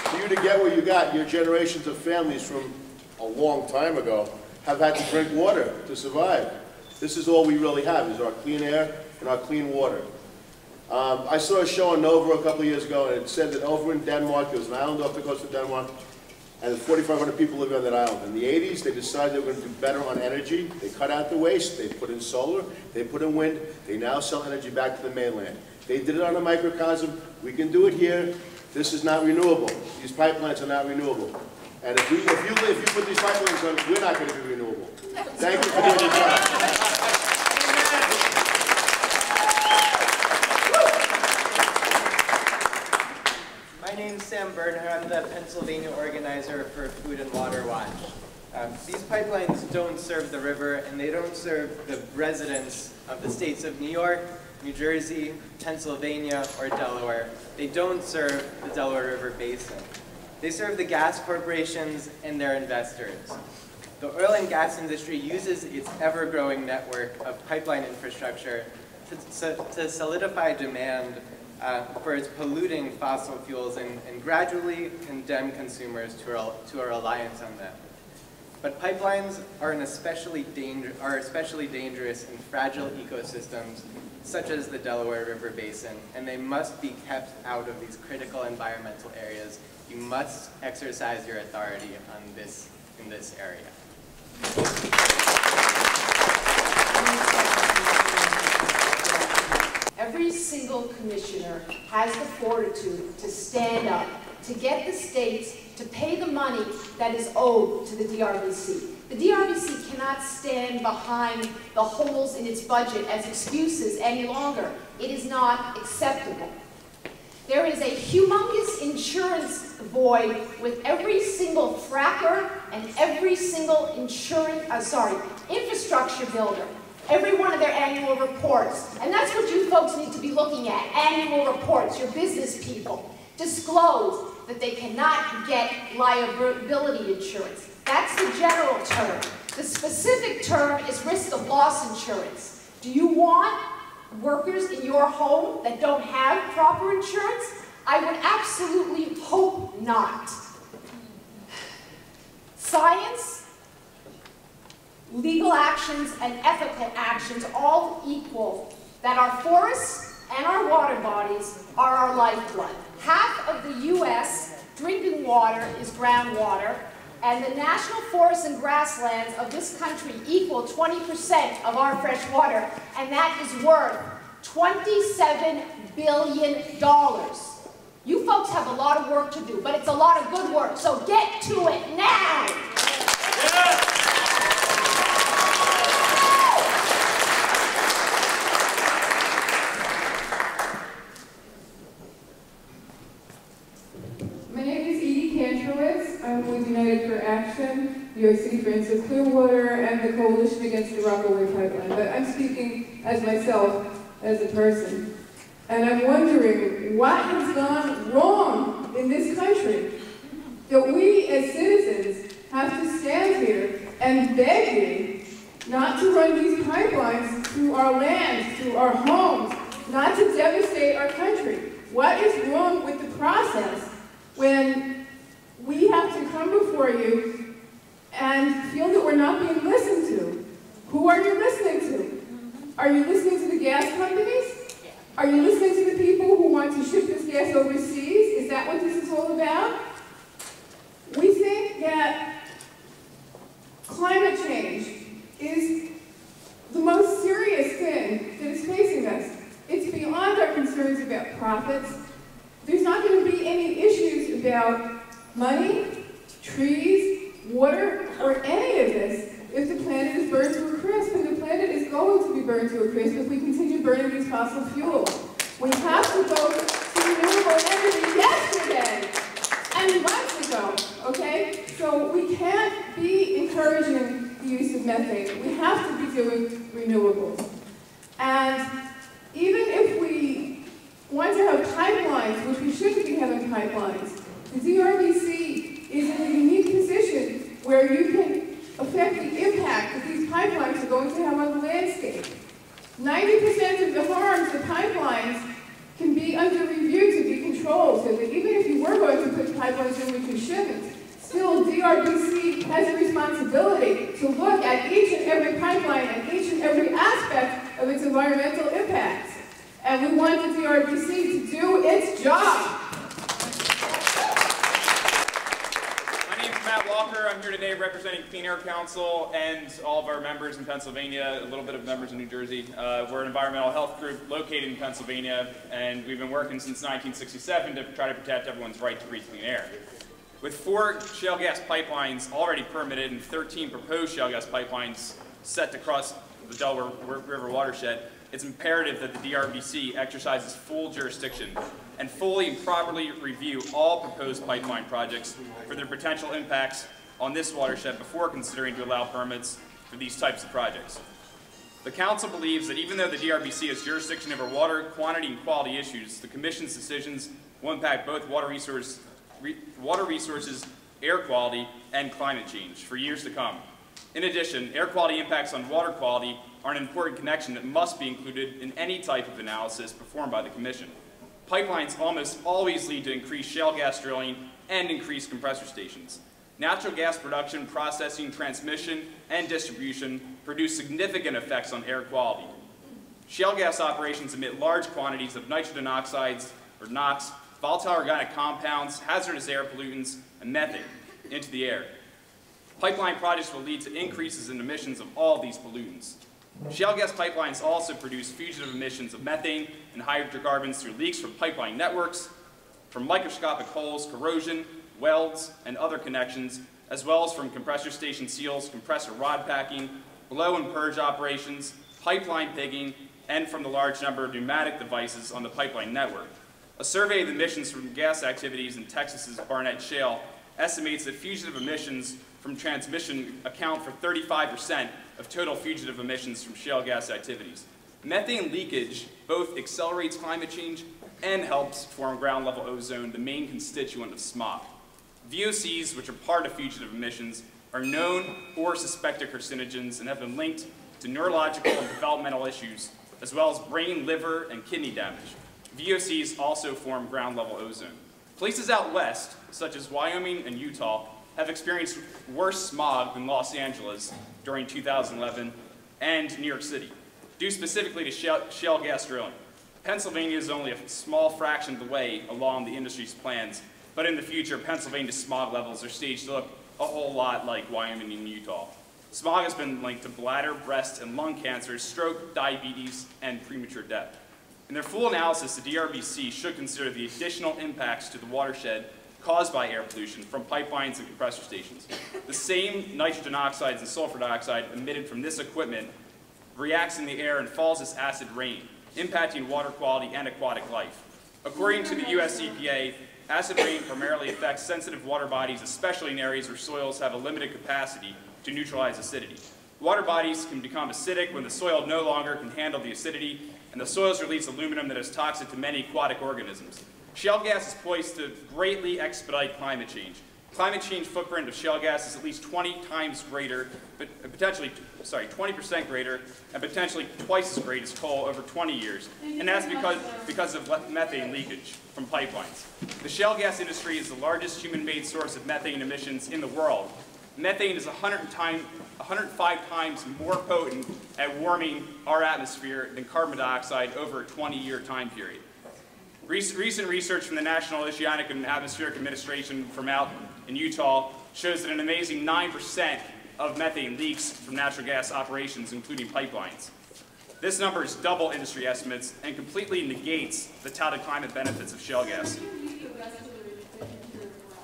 For you to get what you got, your generations of families from a long time ago have had to drink water to survive. This is all we really have, is our clean air and our clean water. I saw a show on Nova a couple of years ago, and it said that over in Denmark, there was an island off the coast of Denmark, and 4,500 people live on that island. In the 80s, they decided they were going to do better on energy. They cut out the waste, they put in solar, they put in wind, they now sell energy back to the mainland. They did it on a microcosm. We can do it here. This is not renewable. These pipelines are not renewable. And if you put these pipelines on, we're not going to be renewable. Thank you for doing your job. My name is Sam Bernhardt. I'm the Pennsylvania organizer for Food and Water Watch. These pipelines don't serve the river, and they don't serve the residents of the states of New York, New Jersey, Pennsylvania, or Delaware. They don't serve the Delaware River Basin. They serve the gas corporations and their investors. The oil and gas industry uses its ever-growing network of pipeline infrastructure to solidify demand for its polluting fossil fuels and gradually condemn consumers to a reliance on them. But pipelines are especially dangerous in fragile ecosystems such as the Delaware River Basin, and they must be kept out of these critical environmental areas. You must exercise your authority in this area. Every single commissioner has the fortitude to stand up, to get the states to pay the money that is owed to the DRBC. The DRBC cannot stand behind the holes in its budget as excuses any longer. It is not acceptable. There is a humongous insurance void with every single fracker and every single infrastructure builder. Every one of their annual reports. And that's what you folks need to be looking at, annual reports, your business people. Disclose that they cannot get liability insurance. That's the general term. The specific term is risk of loss insurance. Do you want workers in your home that don't have proper insurance? I would absolutely hope not. Science, legal actions, and ethical actions all equal that our forests and our water bodies are our lifeblood. Half of the U.S. drinking water is groundwater. And the national forests and grasslands of this country equal 20% of our fresh water, and that is worth $27 billion. You folks have a lot of work to do, but it's a lot of good work, so get to it now! Yeah. I'm with United for Action, New York City Friends of Clearwater, and the Coalition Against the Rockaway Pipeline. But I'm speaking as myself, as a person. And I'm wondering what has gone wrong in this country that we as citizens have to stand here and beg you not to run these pipelines through our land, through our homes, not to devastate our country. What is wrong with the process when we have to come before you and feel that we're not being listened to? Who are you listening to? Are you listening to the gas companies? Are you listening to the people who want to ship this gas overseas? Is that what this is all about? We think that climate change is the most serious thing that is facing us. It's beyond our concerns about profits. There's not going to be any issues about money, trees, water, or any of this if the planet is burned to a crisp, and the planet is going to be burned to a crisp if we continue burning these fossil fuels. We have to go to renewable energy yesterday and months ago, okay? So we can't be encouraging the use of methane. We have to be doing renewables. And even if we want to have pipelines, which we shouldn't be having pipelines, the DRBC is in a unique position where you can affect the impact that these pipelines are going to have on the landscape. 90% of the harms of pipelines can be under review to be controlled, so that even if you were going to put pipelines in which you shouldn't, still DRBC has a responsibility to look at each and every pipeline and each and every aspect of its environmental impacts. And we want the DRBC to do its job. Matt Walker. I'm here today representing Clean Air Council and all of our members in Pennsylvania, a little bit of members in New Jersey. We're an environmental health group located in Pennsylvania, and we've been working since 1967 to try to protect everyone's right to breathe clean air. With 4 shale gas pipelines already permitted and 13 proposed shale gas pipelines set to cross the Delaware River watershed, it's imperative that the DRBC exercises full jurisdiction and fully and properly review all proposed pipeline projects for their potential impacts on this watershed before considering to allow permits for these types of projects. The Council believes that even though the DRBC has jurisdiction over water quantity and quality issues, the Commission's decisions will impact both water resources, air quality, and climate change for years to come. In addition, air quality impacts on water quality are an important connection that must be included in any type of analysis performed by the Commission. Pipelines almost always lead to increased shale gas drilling and increased compressor stations. Natural gas production, processing, transmission, and distribution produce significant effects on air quality. Shale gas operations emit large quantities of nitrogen oxides, or NOx, volatile organic compounds, hazardous air pollutants, and methane into the air. Pipeline projects will lead to increases in emissions of all these pollutants. Shale gas pipelines also produce fugitive emissions of methane and hydrocarbons through leaks from pipeline networks, from microscopic holes, corrosion, welds, and other connections, as well as from compressor station seals, compressor rod packing, blow and purge operations, pipeline pigging, and from the large number of pneumatic devices on the pipeline network. A survey of emissions from gas activities in Texas's Barnett Shale estimates that fugitive emissions from transmission account for 35% of total fugitive emissions from shale gas activities. Methane leakage both accelerates climate change and helps form ground-level ozone, the main constituent of smog. VOCs, which are part of fugitive emissions, are known or suspected carcinogens and have been linked to neurological and developmental issues, as well as brain, liver, and kidney damage. VOCs also form ground-level ozone. Places out west, such as Wyoming and Utah, have experienced worse smog than Los Angeles during 2011 and New York City, due specifically to shale gas drilling. Pennsylvania is only a small fraction of the way along the industry's plans, but in the future, Pennsylvania's smog levels are staged to look a whole lot like Wyoming and Utah. Smog has been linked to bladder, breast, and lung cancers, stroke, diabetes, and premature death. In their full analysis, the DRBC should consider the additional impacts to the watershed caused by air pollution from pipelines and compressor stations. The same nitrogen oxides and sulfur dioxide emitted from this equipment reacts in the air and falls as acid rain, impacting water quality and aquatic life. According to the US EPA, acid rain primarily affects sensitive water bodies, especially in areas where soils have a limited capacity to neutralize acidity. Water bodies can become acidic when the soil no longer can handle the acidity, and the soils release aluminum that is toxic to many aquatic organisms. Shale gas is poised to greatly expedite climate change. Climate change footprint of shale gas is at least 20 times greater, but potentially, 20% greater, and potentially twice as great as coal over 20 years. And that's because of methane leakage from pipelines. The shale gas industry is the largest human-made source of methane emissions in the world. Methane is 105 times more potent at warming our atmosphere than carbon dioxide over a 20-year time period. Recent research from the National Oceanic and Atmospheric Administration from out in Utah shows that an amazing 9% of methane leaks from natural gas operations, including pipelines. This number is double industry estimates and completely negates the touted climate benefits of shale gas.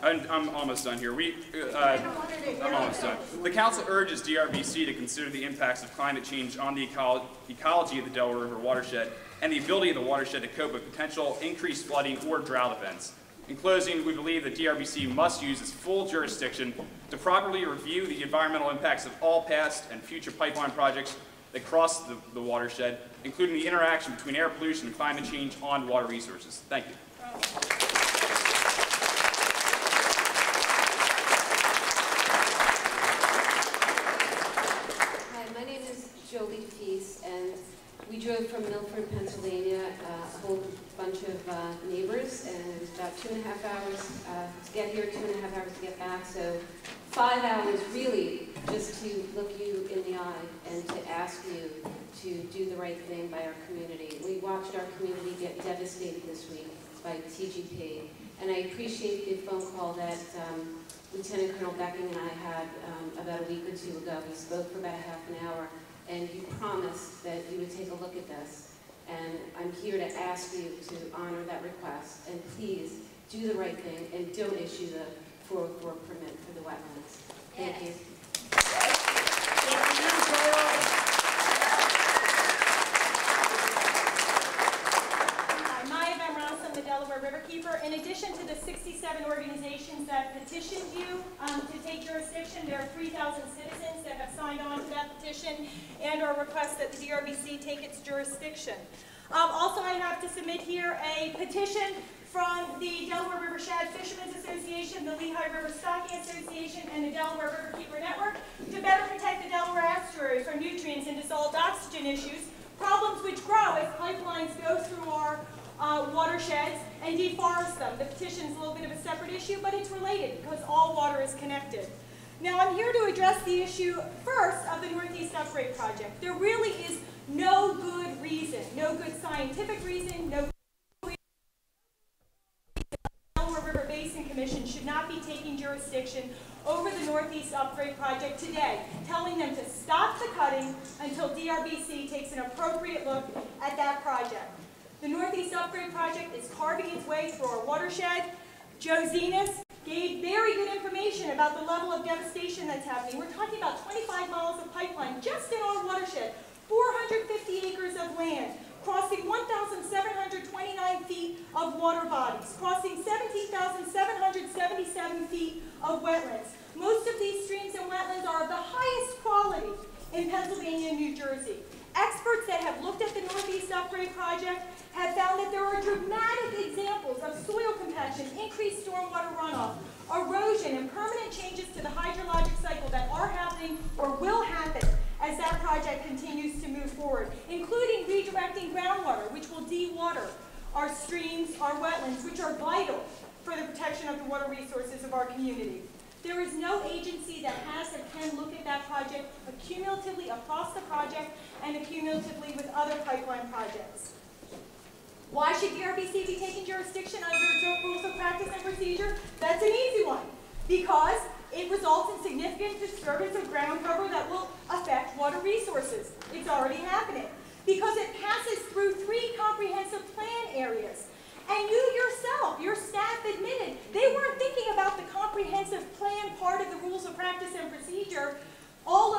I'm almost done here. I'm almost done. The Council urges DRBC to consider the impacts of climate change on the ecology of the Delaware River watershed and the ability of the watershed to cope with potential increased flooding or drought events. In closing, we believe that DRBC must use its full jurisdiction to properly review the environmental impacts of all past and future pipeline projects that cross the watershed, including the interaction between air pollution and climate change on water resources. Thank you. We drove from Milford, Pennsylvania, a whole bunch of neighbors, and it was about 2.5 hours to get here, 2.5 hours to get back, so 5 hours really just to look you in the eye and to ask you to do the right thing by our community. We watched our community get devastated this week by TGP, and I appreciate the phone call that Lieutenant Colonel Becking and I had about a week or two ago. We spoke for about half an hour. And you promised that you would take a look at this. And I'm here to ask you to honor that request. And please do the right thing and don't issue the 404 permit for the wetlands. Thank you. Rossum, the Delaware Riverkeeper. In addition to the 67 organizations that petitioned you to take jurisdiction, there are 3,000 citizens that have signed on to that petition and or request that the DRBC take its jurisdiction. Also, I have to submit here a petition from the Delaware Rivershed Fishermen's Association, the Lehigh River Stocking Association, and the Delaware Riverkeeper Network to better protect the Delaware estuary from nutrients and dissolved oxygen issues, problems which grow as pipelines go through our watersheds and deforest them. The petition is a little bit of a separate issue, but it's related because all water is connected. Now I'm here to address the issue first of the Northeast Upgrade Project. There really is no good reason, no good scientific reason, no good reason the Delaware River Basin Commission should not be taking jurisdiction over the Northeast Upgrade Project today, telling them to stop the cutting until DRBC takes an appropriate look at that project. The Northeast Upgrade Project is carving its way through our watershed. Joe Zenas gave very good information about the level of devastation that's happening. We're talking about 25 miles of pipeline just in our watershed, 450 acres of land, crossing 1,729 feet of water bodies, crossing 17,777 feet of wetlands. Most of these streams and wetlands are of the highest quality in Pennsylvania and New Jersey. Experts that have looked at the Northeast Upgrade Project have found that there are dramatic examples of soil compaction, increased stormwater runoff, erosion, and permanent changes to the hydrologic cycle that are happening or will happen as that project continues to move forward, including redirecting groundwater, which will de-water our streams, our wetlands, which are vital for the protection of the water resources of our community. There is no agency that has or can look at that project cumulatively across the project and cumulatively with other pipeline projects. Why should DRBC be taking jurisdiction under its own rules of practice and procedure? That's an easy one. because it results in significant disturbance of ground cover that will affect water resources. It's already happening. Because it passes through 3 comprehensive plan areas. And you yourself, your staff admitted, they weren't thinking about the comprehensive plan part of the rules of practice and procedure all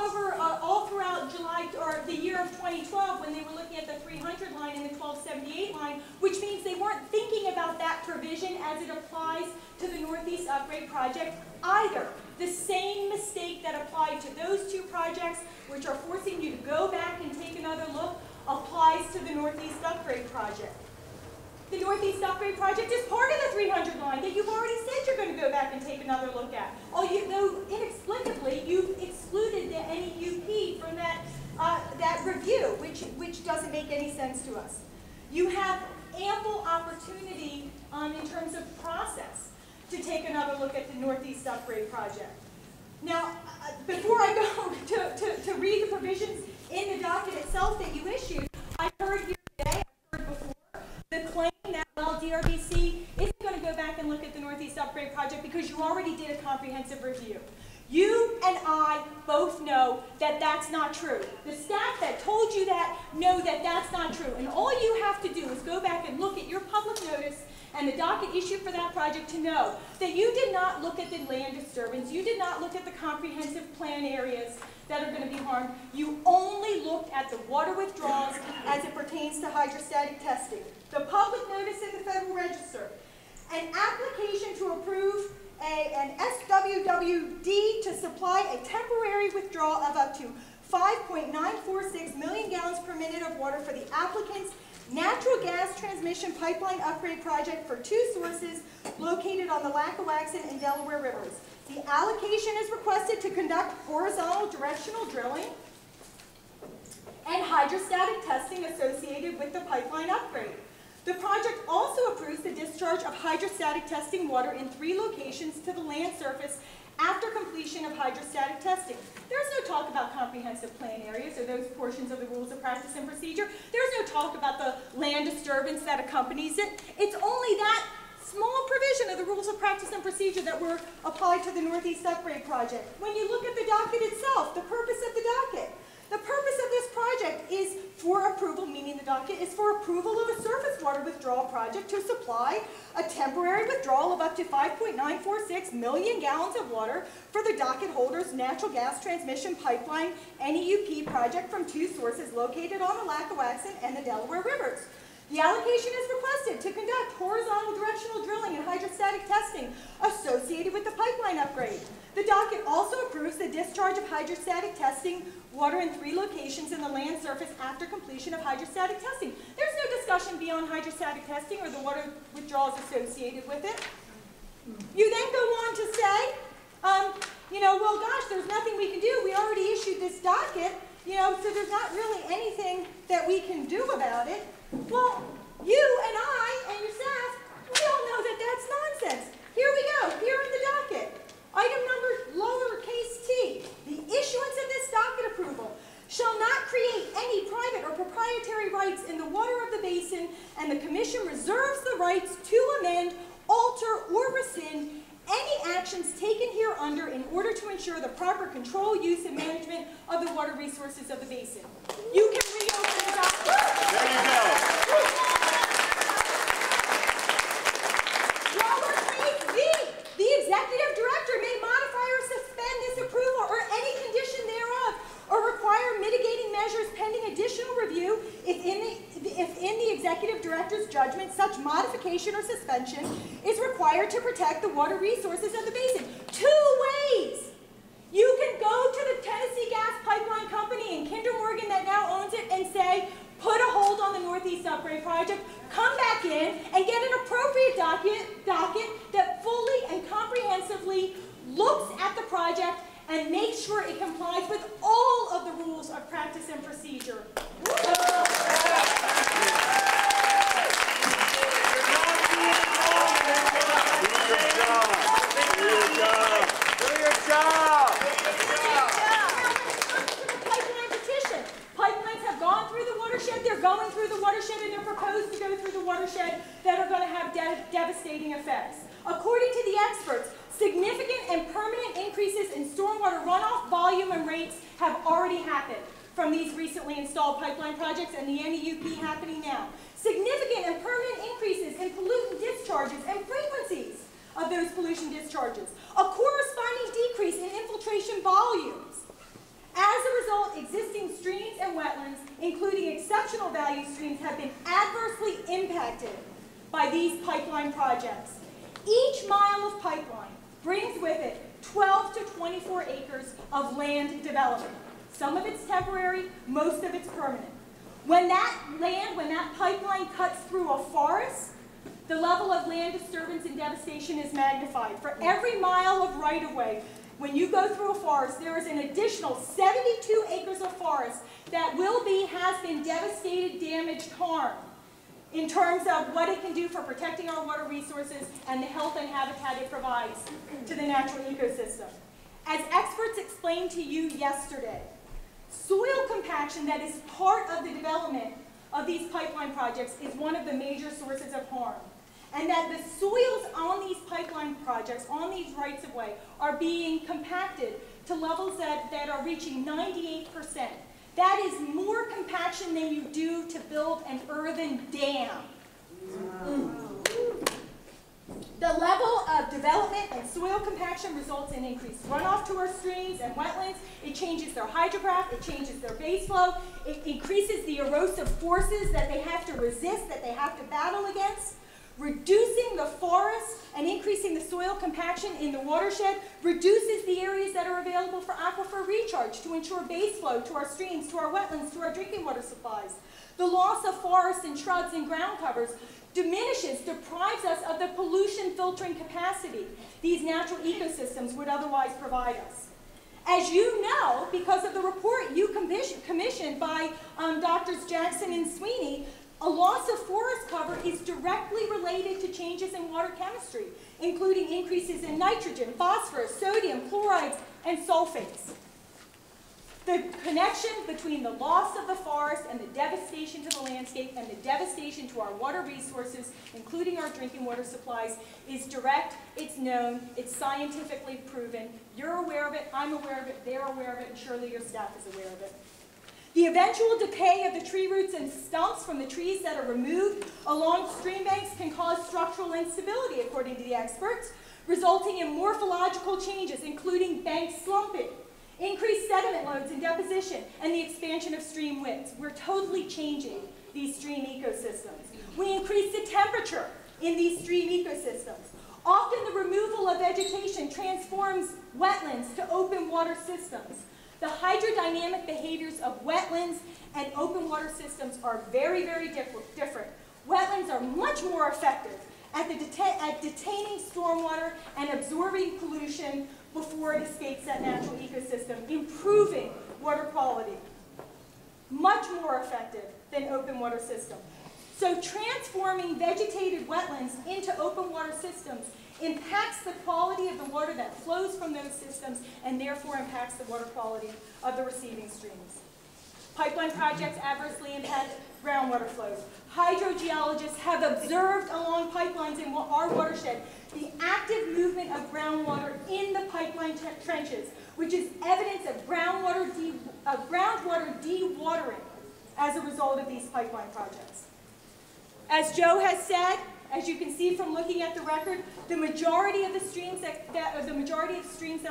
throughout July, or the year of 2012, when they were looking at the 300 line and the 1278 line, which means they weren't thinking about that provision as it applies to the Northeast Upgrade Project either. The same mistake that applied to those 2 projects, which are forcing you to go back and take another look, applies to the Northeast Upgrade Project. The Northeast Upgrade Project is part of the 300 line that you've already said you're going to go back and take another look at. Though inexplicably, you've excluded the NEUP from that review, which doesn't make any sense to us. You have ample opportunity in terms of process to take another look at the Northeast Upgrade Project. Now, before I go to read the provisions in the docket itself that you issued, I heard here today, I heard before, the claim that, well, DRBC isn't going to go back and look at the Northeast Upgrade Project because you already did a comprehensive review. You and I both know that that's not true. The staff that told you that know that that's not true. And all you have to do is go back and look at your public notice and the docket issued for that project to know that you did not look at the land disturbance, you did not look at the comprehensive plan areas that are going to be harmed. You only looked at the water withdrawals as it pertains to hydrostatic testing. The public notice in the Federal Register, an application to approve an SWWD to supply a temporary withdrawal of up to 5.946 million gallons per minute of water for the applicant's natural gas transmission pipeline upgrade project for 2 sources located on the Lackawaxen and Delaware rivers. The allocation is requested to conduct horizontal directional drilling and hydrostatic testing associated with the pipeline upgrade. The project also approves the discharge of hydrostatic testing water in 3 locations to the land surface after completion of hydrostatic testing. There's no talk about comprehensive plan areas or those portions of the rules of practice and procedure. There's no talk about the land disturbance that accompanies it. It's only that small provision of the rules of practice and procedure that were applied to the Northeast Upgrade Project. When you look at the docket itself, the purpose of the docket, the purpose of this project is for approval, meaning the docket is for approval of a surface water withdrawal project to supply a temporary withdrawal of up to 5.946 million gallons of water for the docket holder's natural gas transmission pipeline NEUP project from 2 sources located on the Lackawaxen and the Delaware rivers. The allocation is requested to conduct horizontal directional drilling and hydrostatic testing associated with the pipeline upgrade. The docket also approves the discharge of hydrostatic testing water in 3 locations in the land surface after completion of hydrostatic testing. There's no discussion beyond hydrostatic testing or the water withdrawals associated with it. You then go on to say, well, gosh, there's nothing we can do. We already issued this docket, so there's not really anything that we can do about it. Well, you and I and your staff, we all know that that's nonsense. Here we go, here in the docket. Item number lowercase t, the issuance of this docket approval shall not create any private or proprietary rights in the water of the basin, and the Commission reserves the rights to amend, alter, or rescind any actions taken hereunder in order to ensure the proper control, use, and management of the water resources of the basin. You can reopen the document. There you go. Lowercase v, the executive director may modify or suspend this approval or any condition thereof, or require mitigating measures pending additional review if in the executive director's judgment such modification or suspension is required to protect the water resources of the basin. 2 ways. You can go to the Tennessee Gas Pipeline Company in Kinder Morgan that now owns it and say, put a hold on the Northeast Upgrade Project, come back in and get an appropriate docket that fully and comprehensively looks at the project and makes sure it complies with all of the rules of practice and procedure. Pipeline petition. Pipelines have gone through the watershed, they're going through the watershed, and they're proposed to go through the watershed that are going to have devastating effects. According to the experts, Significant and permanent increases in stormwater runoff volume and rates have already happened from these recently installed pipeline projects and the NEUP happening now. Significant and permanent increases in pollutant discharges and frequencies of those pollution discharges. A corresponding decrease in infiltration volumes. As a result, existing streams and wetlands, including exceptional value streams, have been adversely impacted by these pipeline projects. Each mile of pipeline brings with it 12 to 24 acres of land development. Some of it's temporary, most of it's permanent. When that pipeline cuts through a forest, the level of land disturbance and devastation is magnified. For every mile of right-of-way, when you go through a forest, there is an additional 72 acres of forest that has been devastated, damaged, harmed in terms of what it can do for protecting our water resources and the health and habitat it provides to the natural ecosystem. As experts explained to you yesterday, soil compaction that is part of the development of these pipeline projects is one of the major sources of harm. And that the soils on these pipeline projects, on these rights-of-way, are being compacted to levels that are reaching 98%. That is more compaction than you do to build an earthen dam. The level of development and soil compaction results in increased runoff to our streams and wetlands. It changes their hydrograph, it changes their base flow, it increases the erosive forces that they have to resist, that they have to battle against. Reducing the forest and increasing the soil compaction in the watershed reduces the areas that are available for aquifer recharge to ensure base flow to our streams, to our wetlands, to our drinking water supplies. The loss of forests and shrubs and ground covers deprives us of the pollution filtering capacity these natural ecosystems would otherwise provide us. As you know, because of the report you commissioned by Drs. Jackson and Sweeney, a loss of forest cover is directly related to changes in water chemistry, including increases in nitrogen, phosphorus, sodium, chlorides, and sulfates. The connection between the loss of the forest and the devastation to the landscape and the devastation to our water resources, including our drinking water supplies, is direct, it's known, it's scientifically proven. You're aware of it, I'm aware of it, they're aware of it, and surely your staff is aware of it. The eventual decay of the tree roots and stumps from the trees that are removed along stream banks can cause structural instability, according to the experts, resulting in morphological changes, including bank slumping, increased sediment loads and deposition, and the expansion of stream widths. We're totally changing these stream ecosystems. We increase the temperature in these stream ecosystems. Often the removal of vegetation transforms wetlands to open water systems. The hydrodynamic behaviors of wetlands and open water systems are very, very different. Wetlands are much more effective at detaining stormwater and absorbing pollution before it escapes that natural ecosystem, improving water quality. Much more effective than open water systems. So transforming vegetated wetlands into open water systems impacts the quality of the water that flows from those systems and therefore impacts the water quality of the receiving streams. Pipeline projects adversely impact groundwater flows. Hydrogeologists have observed along pipelines in our watershed the active movement of groundwater in the pipeline trenches, which is evidence of groundwater dewatering as a result of these pipeline projects. As Joe has said, as you can see from looking at the record, the majority of the streams that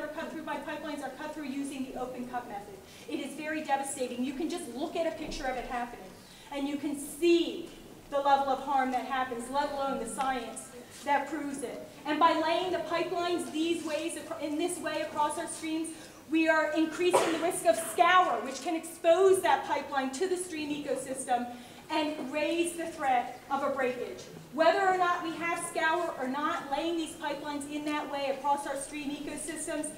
are cut through by pipelines are cut through using the open cut method. It is very devastating. You can just look at a picture of it happening, and you can see the level of harm that happens, let alone the science that proves it. And by laying the pipelines in this way across our streams, we are increasing the risk of scour, which can expose that pipeline to the stream ecosystem and raise the threat of a breakage. Whether or not we have scour or not, laying these pipelines in that way across our stream ecosystems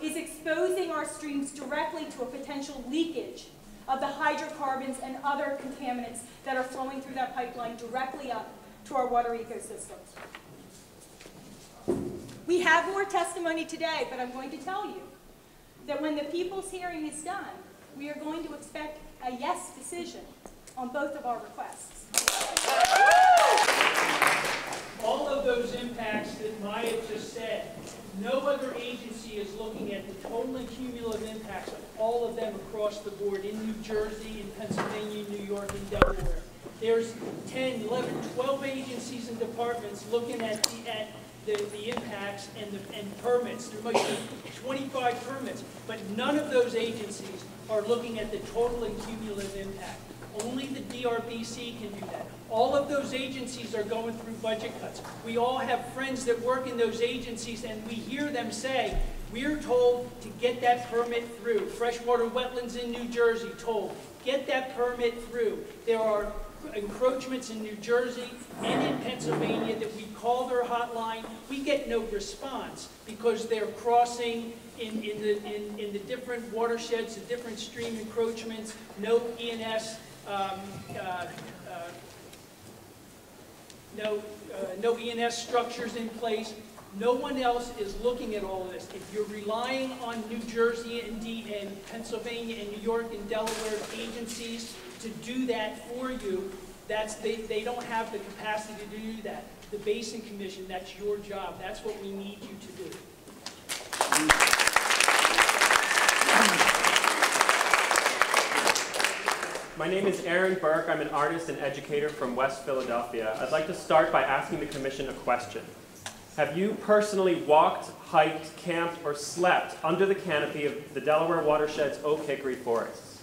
is exposing our streams directly to a potential leakage of the hydrocarbons and other contaminants that are flowing through that pipeline directly up to our water ecosystems. We have more testimony today, but I'm going to tell you that when the people's hearing is done, we are going to expect a yes decision on both of our requests. all of those impacts that Maya just said, no other agency is looking at the total and cumulative impacts of all of them across the board in New Jersey, in Pennsylvania, New York, and Delaware. There's 10, 11, 12 agencies and departments looking at the impacts and permits. There might be 25 permits, but none of those agencies are looking at the total and cumulative impact. Only the DRBC can do that. All of those agencies are going through budget cuts. We all have friends that work in those agencies, and we hear them say, we're told to get that permit through. Freshwater wetlands in New Jersey told, get that permit through. There are encroachments in New Jersey and in Pennsylvania that we call their hotline. We get no response because they're crossing in the different watersheds, the different stream encroachments, no ENS, no ENS structures in place. No one else is looking at all of this. If you're relying on New Jersey and Pennsylvania and New York and Delaware agencies to do that for you, they don't have the capacity to do that. The Basin Commission, that's your job. That's what we need you to do. My name is Aaron Burke. I'm an artist and educator from West Philadelphia. I'd like to start by asking the Commission a question. Have you personally walked, hiked, camped, or slept under the canopy of the Delaware watershed's oak hickory forests?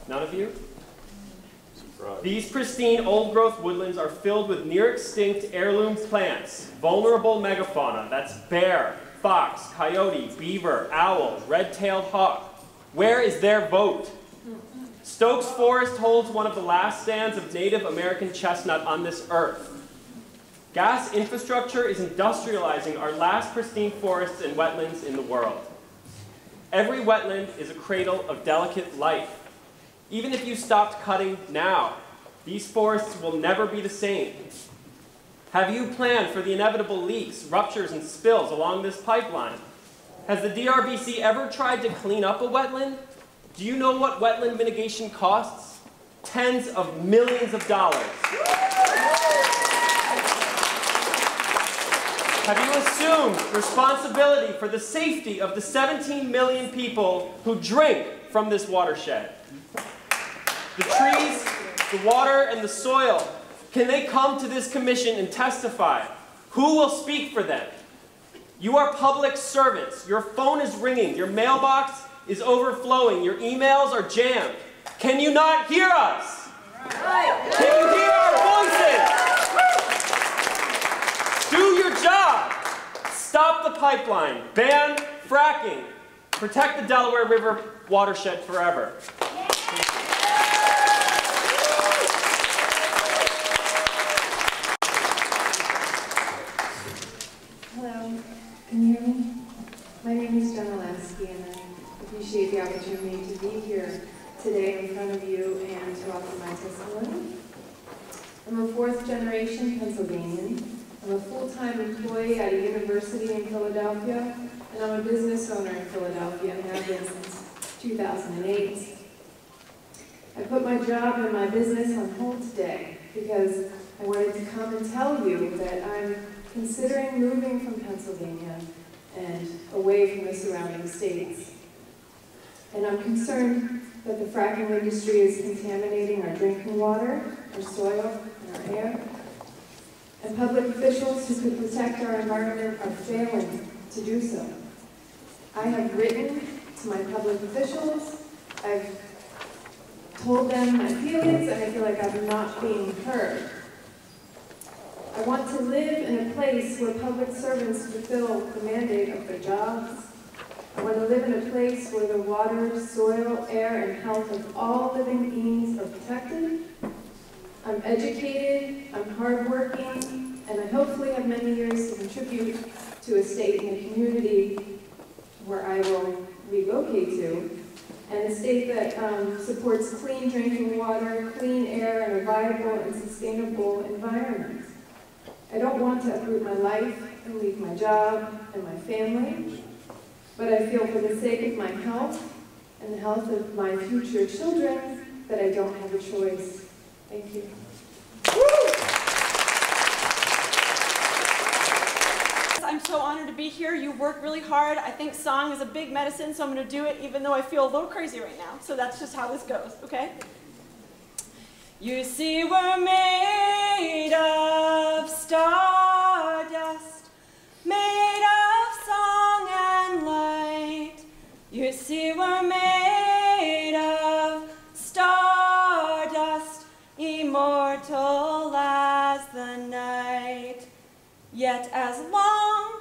None of you? Surprise. These pristine old-growth woodlands are filled with near-extinct heirloom plants, vulnerable megafauna, that's bear, fox, coyote, beaver, owl, red-tailed hawk. Where is their vote? Stokes Forest holds one of the last stands of Native American chestnut on this earth. Gas infrastructure is industrializing our last pristine forests and wetlands in the world. Every wetland is a cradle of delicate life. Even if you stopped cutting now, these forests will never be the same. Have you planned for the inevitable leaks, ruptures, and spills along this pipeline? Has the DRBC ever tried to clean up a wetland? Do you know what wetland mitigation costs? Tens of millions of dollars. Have you assumed responsibility for the safety of the 17 million people who drink from this watershed? The trees, the water, and the soil, can they come to this commission and testify? Who will speak for them? You are public servants. Your phone is ringing. Your mailbox is overflowing. Your emails are jammed. Can you not hear us? Can you hear our voices? Do your job. Stop the pipeline. Ban fracking. Protect the Delaware River watershed forever. Hello, can you hear me? My name is Jenna Lasky, and I appreciate the opportunity to be here today in front of you and to offer my testimony. I'm a fourth-generation Pennsylvanian. I'm a full-time employee at a university in Philadelphia, and I'm a business owner in Philadelphia and have been since 2008. I put my job and my business on hold today because I wanted to come and tell you that I'm considering moving from Pennsylvania and away from the surrounding states. And I'm concerned that the fracking industry is contaminating our drinking water, our soil, and our air. And public officials who could protect our environment are failing to do so. I have written to my public officials, I've told them my feelings, and I feel like I'm not being heard. I want to live in a place where public servants fulfill the mandate of their jobs. I want to live in a place where the water, soil, air, and health of all living beings are protected. I'm educated, I'm hardworking, and I hopefully have many years to contribute to a state and a community where I will relocate to, and a state that supports clean drinking water, clean air, and a viable and sustainable environment. I don't want to uproot my life and leave my job and my family, but I feel for the sake of my health and the health of my future children that I don't have a choice. Thank you. I'm so honored to be here. You work really hard. I think song is a big medicine, so I'm going to do it even though I feel a little crazy right now. So that's just how this goes, okay? You see, we're made of stardust, made of song and light. You see, we're made of stardust, immortal as the night. Yet as long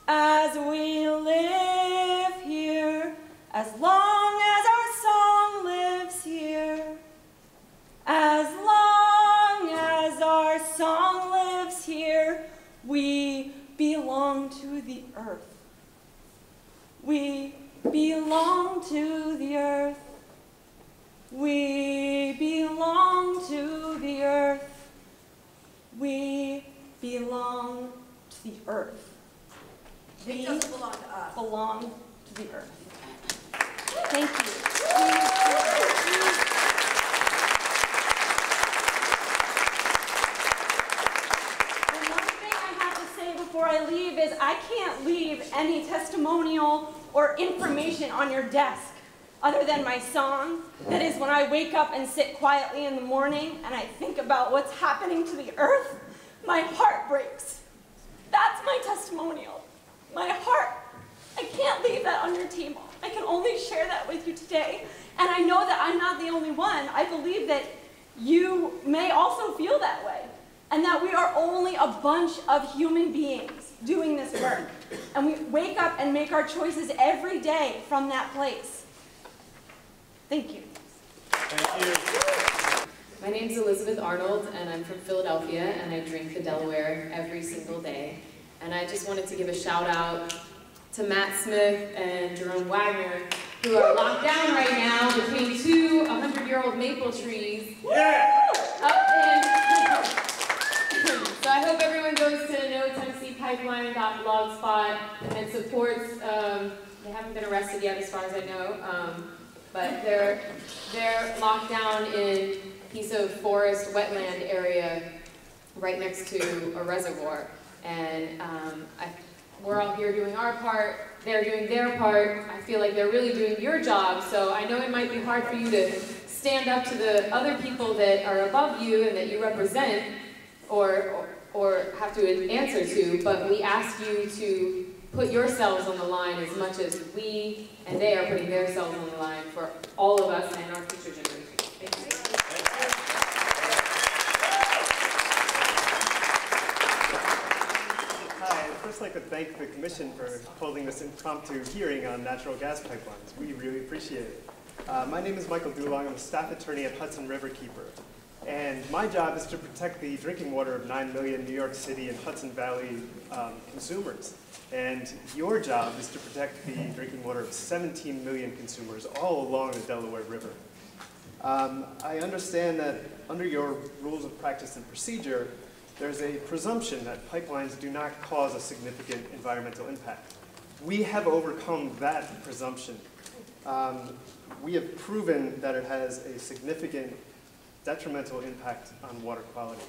as we live here, as long as our song lives here, as long as our song lives here, we belong to the earth. We belong to the earth. We belong to the earth. We belong to the earth. It doesn't belong to us. Belong to the earth. Thank you. And one thing I have to say before I leave is I can't leave any testimonial or information on your desk other than my song. That is when I wake up and sit quietly in the morning and I think about what's happening to the earth, my heart breaks. That's my testimonial. My heart. I can't leave that on your table. I can only share that with you today. And I know that I'm not the only one. I believe that you may also feel that way. And that we are only a bunch of human beings doing this work. And we wake up and make our choices every day from that place. Thank you. Thank you. My name's Elizabeth Arnold, and I'm from Philadelphia, and I drink the Delaware every single day. And I just wanted to give a shout out to Matt Smith and Jerome Wagner, who are locked down right now between two 100-year-old maple trees. Yeah! So I hope everyone goes to notennesseepipeline.blogspot and supports, they haven't been arrested yet as far as I know, but they're locked down in a piece of forest wetland area right next to a reservoir. And we're all here doing our part, they're doing their part. I feel like they're really doing your job, so I know it might be hard for you to stand up to the other people that are above you and that you represent or have to answer to, but we ask you to put yourselves on the line as much as we and they are putting themselves on the line for all of us and our future generations. Thank you. Hi, I'd first like to thank the Commission for holding this impromptu hearing on natural gas pipelines. We really appreciate it. My name is Michael Dulong. I'm a staff attorney at Hudson Riverkeeper. And my job is to protect the drinking water of 9 million New York City and Hudson Valley consumers. And your job is to protect the drinking water of 17 million consumers all along the Delaware River. I understand that under your rules of practice and procedure, there's a presumption that pipelines do not cause a significant environmental impact. We have overcome that presumption. We have proven that it has a significant detrimental impact on water quality.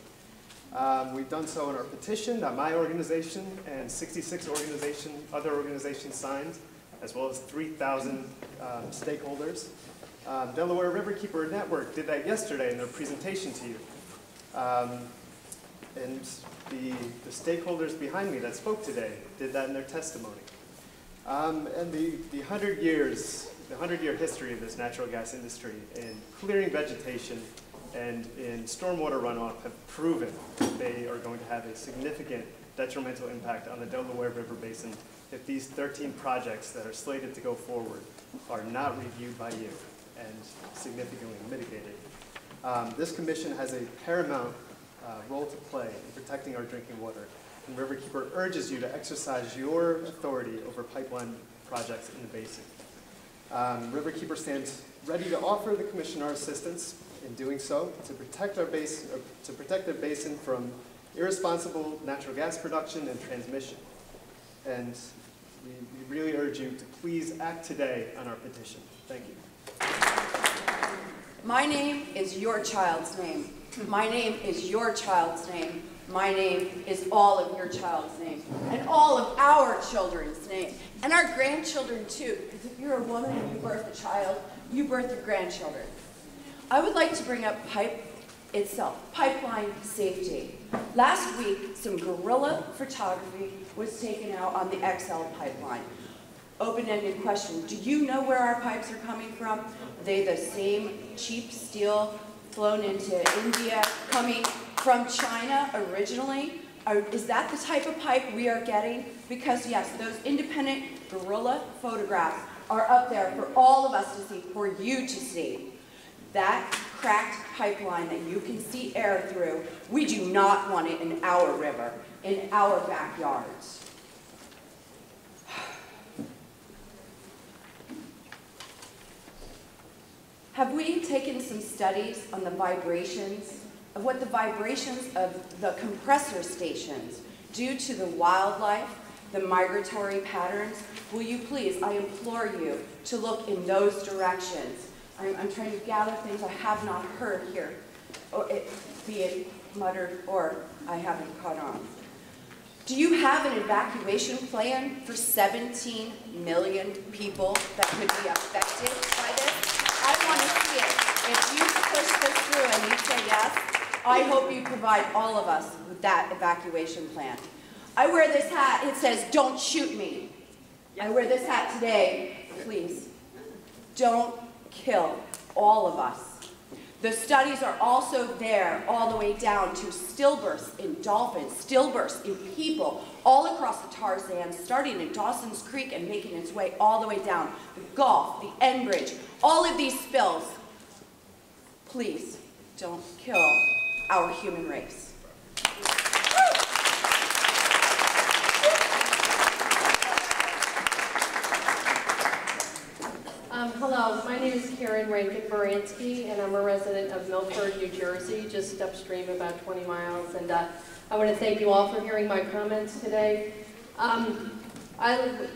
We've done so in our petition that my organization and 66 other organizations signed, as well as 3,000 stakeholders. Delaware Riverkeeper Network did that yesterday in their presentation to you. And the stakeholders behind me that spoke today did that in their testimony. And the 100-year history of this natural gas industry in clearing vegetation and in stormwater runoff have proven that they are going to have a significant detrimental impact on the Delaware River Basin if these 13 projects that are slated to go forward are not reviewed by you and significantly mitigated. This commission has a paramount role to play in protecting our drinking water, and Riverkeeper urges you to exercise your authority over pipeline projects in the basin. Riverkeeper stands ready to offer the commission our assistance in doing so to protect our basin, the basin from irresponsible natural gas production and transmission. And we really urge you to please act today on our petition. Thank you. My name is your child's name. My name is your child's name. my name is all of your child's name, and all of our children's name, and our grandchildren too, because if you're a woman and you birth a child, you birth your grandchildren. I would like to bring up pipeline safety. Last week, some guerrilla photography was taken out on the XL pipeline. Open-ended question, do you know where our pipes are coming from? Are they the same cheap steel flown into India, coming from China originally? Is that the type of pipe we are getting? Because yes, those independent guerrilla photographs are up there for all of us to see, for you to see. That cracked pipeline that you can see air through, we do not want it in our river, in our backyards. Have we taken some studies on the vibrations, of what the vibrations of the compressor stations do to the wildlife, the migratory patterns? Will you please, I implore you, to look in those directions. I'm trying to gather things I have not heard here, or be it muttered or I haven't caught on. Do you have an evacuation plan for 17 million people that could be affected by this? I want to see it. If you push this through and you say yes, I hope you provide all of us with that evacuation plan. I wear this hat, it says, don't shoot me. I wear this hat today, please. Don't kill all of us. The studies are also there all the way down to stillbirths in dolphins, stillbirths in people, all across the tar sands, starting in Dawson's Creek and making its way all the way down the Gulf, the Enbridge, all of these spills. Please don't kill our human race. Hello, my name is Karen Rankin-Baranski, and I'm a resident of Milford, New Jersey, just upstream about 20 miles. And I want to thank you all for hearing my comments today.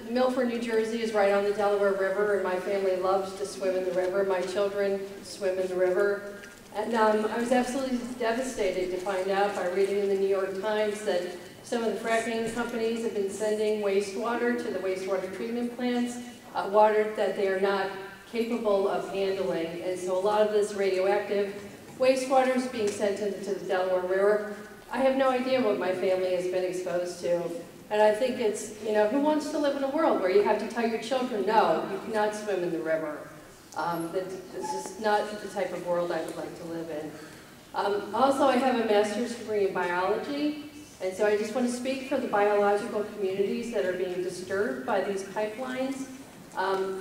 Milford, New Jersey is right on the Delaware River, and my family loves to swim in the river. My children swim in the river. And I was absolutely devastated to find out by reading in the New York Times that some of the fracking companies have been sending wastewater to the wastewater treatment plants, water that they are not capable of handling. And so a lot of this radioactive wastewater is being sent into the Delaware River. I have no idea what my family has been exposed to. And I think it's, you know, who wants to live in a world where you have to tell your children, no, you cannot swim in the river. This is not the type of world I would like to live in. Also, I have a master's degree in biology, and so I just want to speak for the biological communities that are being disturbed by these pipelines.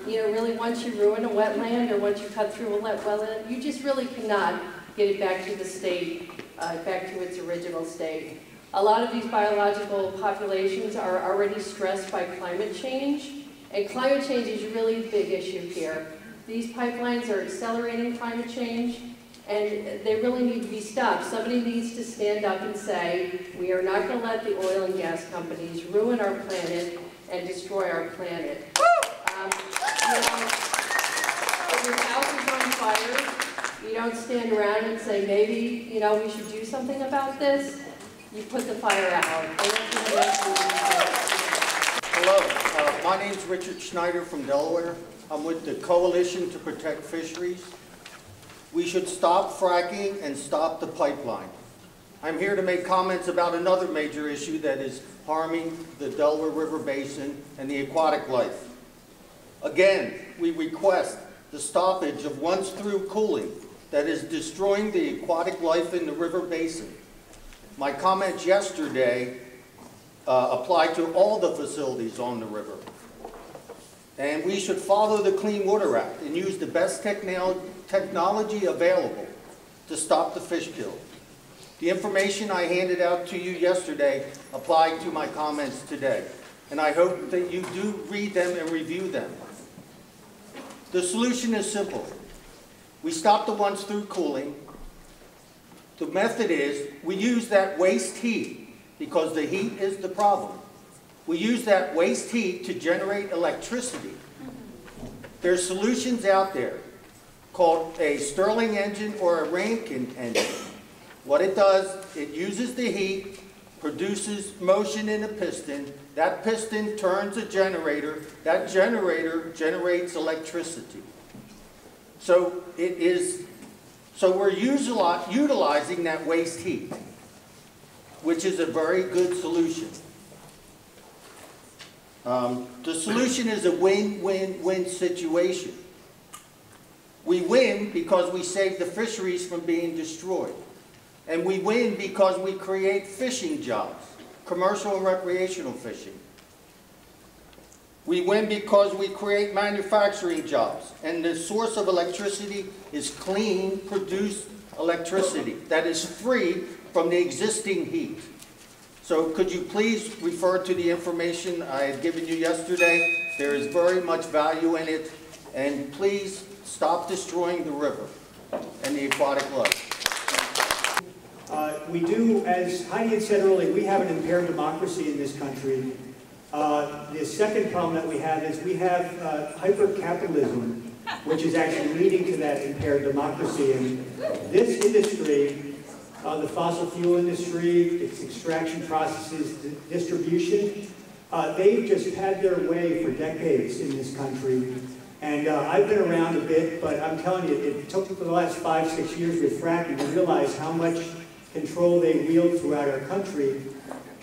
You know, really, once you ruin a wetland or once you cut through a wetland, you just really cannot get it back to the state, back to its original state. A lot of these biological populations are already stressed by climate change, and climate change is really the big issue here. These pipelines are accelerating climate change, and they really need to be stopped. Somebody needs to stand up and say, we are not going to let the oil and gas companies ruin our planet and destroy our planet. You know, if your house is on fire, you don't stand around and say, maybe, you know, we should do something about this. You put the fire out. Hello, my name's Richard Schneider from Delaware. I'm with the Coalition to Protect Fisheries. We should stop fracking and stop the pipeline. I'm here to make comments about another major issue that is harming the Delaware River Basin and the aquatic life. Again, we request the stoppage of once-through cooling that is destroying the aquatic life in the river basin. My comments yesterday apply to all the facilities on the river. And we should follow the Clean Water Act and use the best technology available to stop the fish kill. The information I handed out to you yesterday applied to my comments today. And I hope that you do read them and review them. The solution is simple. We stop the once-through cooling. The method is we use that waste heat, because the heat is the problem. We use that waste heat to generate electricity. There's solutions out there called a Stirling engine or a Rankine engine. What it does, it uses the heat, produces motion in a piston. That piston turns a generator. That generator generates electricity. So we're utilizing that waste heat, which is a very good solution. The solution is a win-win-win situation. We win because we save the fisheries from being destroyed. And we win because we create fishing jobs, commercial and recreational fishing. We win because we create manufacturing jobs. And the source of electricity is clean, produced electricity that is free from the existing heat. So could you please refer to the information I had given you yesterday? There is very much value in it. And please stop destroying the river and the aquatic life. We do, as Heidi had said earlier, we have an impaired democracy in this country. The second problem that we have is we have hyper-capitalism, which is actually leading to that impaired democracy. And this industry, the fossil fuel industry, its extraction processes, distribution, they've just had their way for decades in this country. And I've been around a bit, but I'm telling you, it took the last 5-6 years with fracking to realize how much control they wield throughout our country.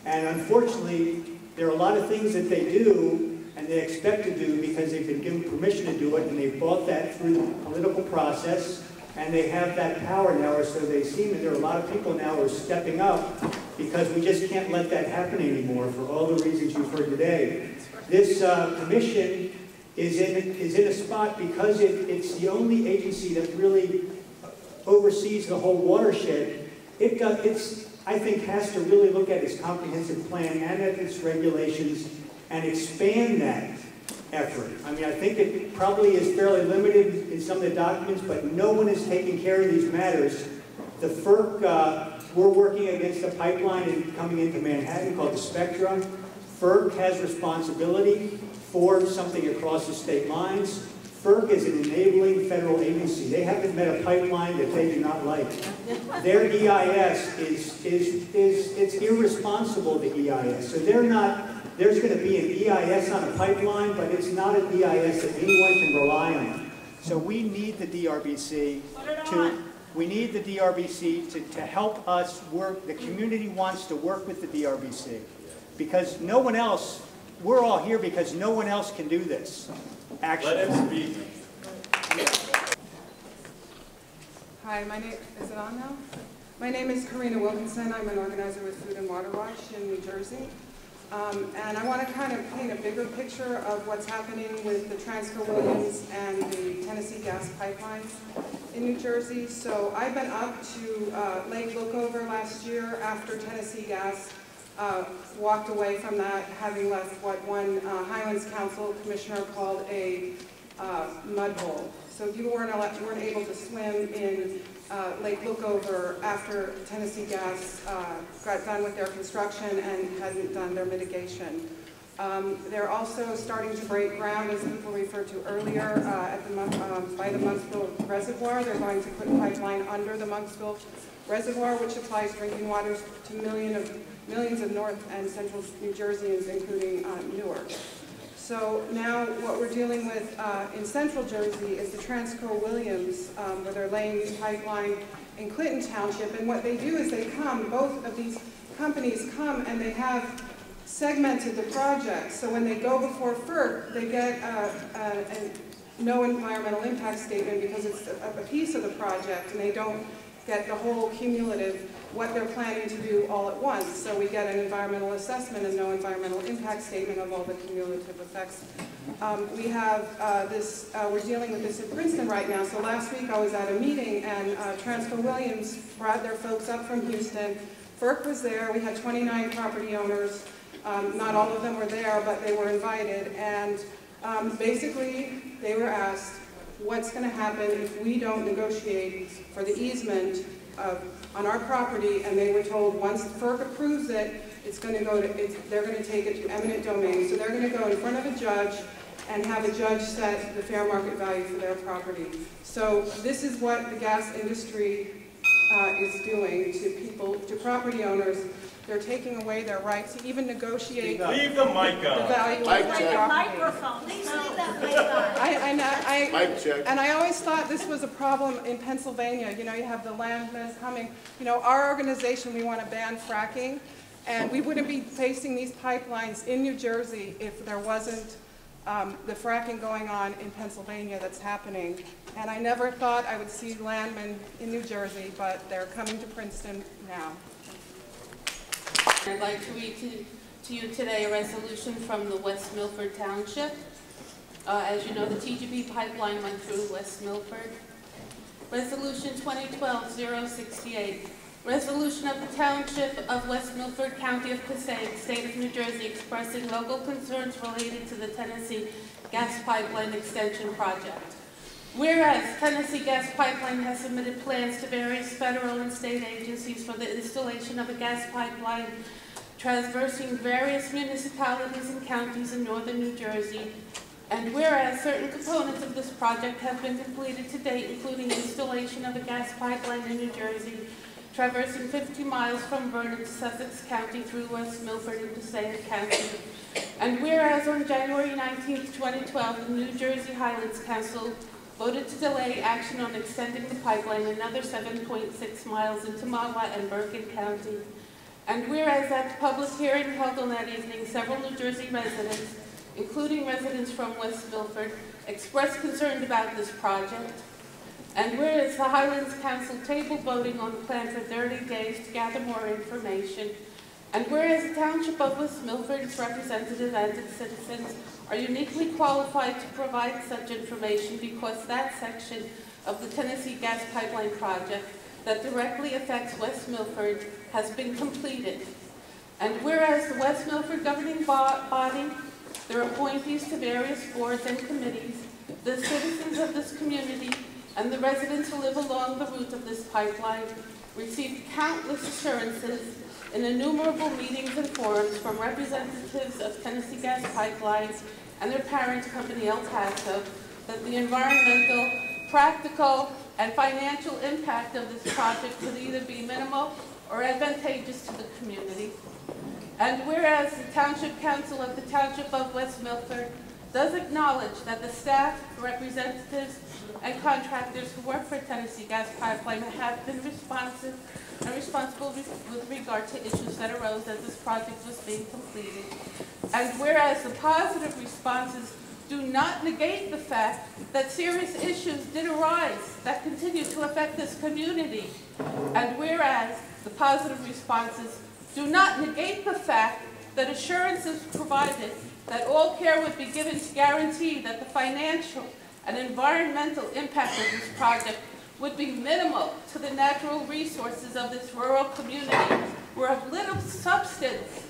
And unfortunately, there are a lot of things that they do and they expect to do because they've been given permission to do it, and they've bought that through the political process, and they have that power now, or so they seem. And there are a lot of people now who are stepping up because we just can't let that happen anymore for all the reasons you've heard today. This commission is in a spot because it's the only agency that really oversees the whole watershed. I think, has to really look at its comprehensive plan and at its regulations and expand that effort. I mean, I think it probably is fairly limited in some of the documents, but no one is taking care of these matters. The FERC, we're working against a pipeline coming into Manhattan called the Spectrum. FERC has responsibility for something across the state lines. FERC is an enabling federal agency. They haven't met a pipeline that they do not like. Their EIS it's irresponsible, the EIS. So there's going to be an EIS on a pipeline, but it's not an EIS that anyone can rely on. So we need the DRBC to help us work. The community wants to work with the DRBC because no one else, we're all here because no one else can do this. Actually. Let him speak. Hi, is it on now? My name is Karina Wilkinson. I'm an organizer with Food and Water Watch in New Jersey. And I want to kind of paint a bigger picture of what's happening with the Transco-Williams and the Tennessee gas pipelines in New Jersey. So I've been up to Lake Lookover last year after Tennessee Gas walked away from that, having left what one Highlands Council commissioner called a mud hole. So you weren't able to swim in Lake Lookover after Tennessee Gas got done with their construction and hadn't done their mitigation. They're also starting to break ground, as people referred to earlier, by the Monksville Reservoir. They're going to put a pipeline under the Monksville Reservoir, which supplies drinking water to millions of North and Central New Jerseyans, including Newark. So now what we're dealing with in Central Jersey is the Transco-Williams, where they're laying this pipeline in Clinton Township. And what they do is both of these companies come and they have segmented the project. So when they go before FERC, they get no environmental impact statement because it's a piece of the project, and they don't get the whole cumulative, what they're planning to do all at once. So we get an environmental assessment and no environmental impact statement of all the cumulative effects. We have we're dealing with this in Princeton right now. So last week I was at a meeting and Transco-Williams brought their folks up from Houston. FERC was there. We had 29 property owners. Not all of them were there, but they were invited. And basically they were asked, what's going to happen if we don't negotiate for the easement on our property? And they were told once FERC approves it, they're going to take it to eminent domain. So they're going to go in front of a judge and have a judge set the fair market value for their property. So this is what the gas industry is doing to people, to property owners. They're taking away their right to even negotiate. Leave the mic on. The value of their property. Please leave that mic on. Mic check. And I always thought this was a problem in Pennsylvania. You know, you have the landmen coming. You know, our organization, we want to ban fracking, and we wouldn't be facing these pipelines in New Jersey if there wasn't the fracking going on in Pennsylvania that's happening. And I never thought I would see landmen in New Jersey, but they're coming to Princeton now. I'd like to read to you today a resolution from the West Milford Township. As you know, the TGP pipeline went through West Milford. Resolution 2012-068. Resolution of the Township of West Milford, County of Passaic, State of New Jersey, expressing local concerns related to the Tennessee Gas Pipeline Extension Project. Whereas Tennessee Gas Pipeline has submitted plans to various federal and state agencies for the installation of a gas pipeline traversing various municipalities and counties in northern New Jersey, and whereas certain components of this project have been completed to date, including installation of a gas pipeline in New Jersey, traversing 50 miles from Vernon to Sussex County through West Milford and Passaic County, and whereas on January 19, 2012, the New Jersey Highlands Council voted to delay action on extending the pipeline another 7.6 miles into Mahwah and Bergen County. And whereas at the public hearing held on that evening, several New Jersey residents, including residents from West Milford, expressed concern about this project. And whereas the Highlands Council tabled voting on the plan for 30 days to gather more information. And whereas the Township of West Milford, its representatives and its citizens are uniquely qualified to provide such information because that section of the Tennessee Gas Pipeline project that directly affects West Milford has been completed. And whereas the West Milford governing body, their appointees to various boards and committees, the citizens of this community, and the residents who live along the route of this pipeline received countless assurances in innumerable meetings and forums from representatives of Tennessee Gas Pipelines and their parent company, El Paso, that the environmental, practical, and financial impact of this project could either be minimal or advantageous to the community. And whereas the Township Council of the Township of West Milford does acknowledge that the staff, representatives, and contractors who work for Tennessee Gas Pipeline have been responsive and responsible with regard to issues that arose as this project was being completed. And whereas the positive responses do not negate the fact that serious issues did arise that continue to affect this community. And whereas the positive responses do not negate the fact that assurances provided that all care would be given to guarantee that the financial and environmental impact of this project would be minimal to the natural resources of this rural community were of little substance.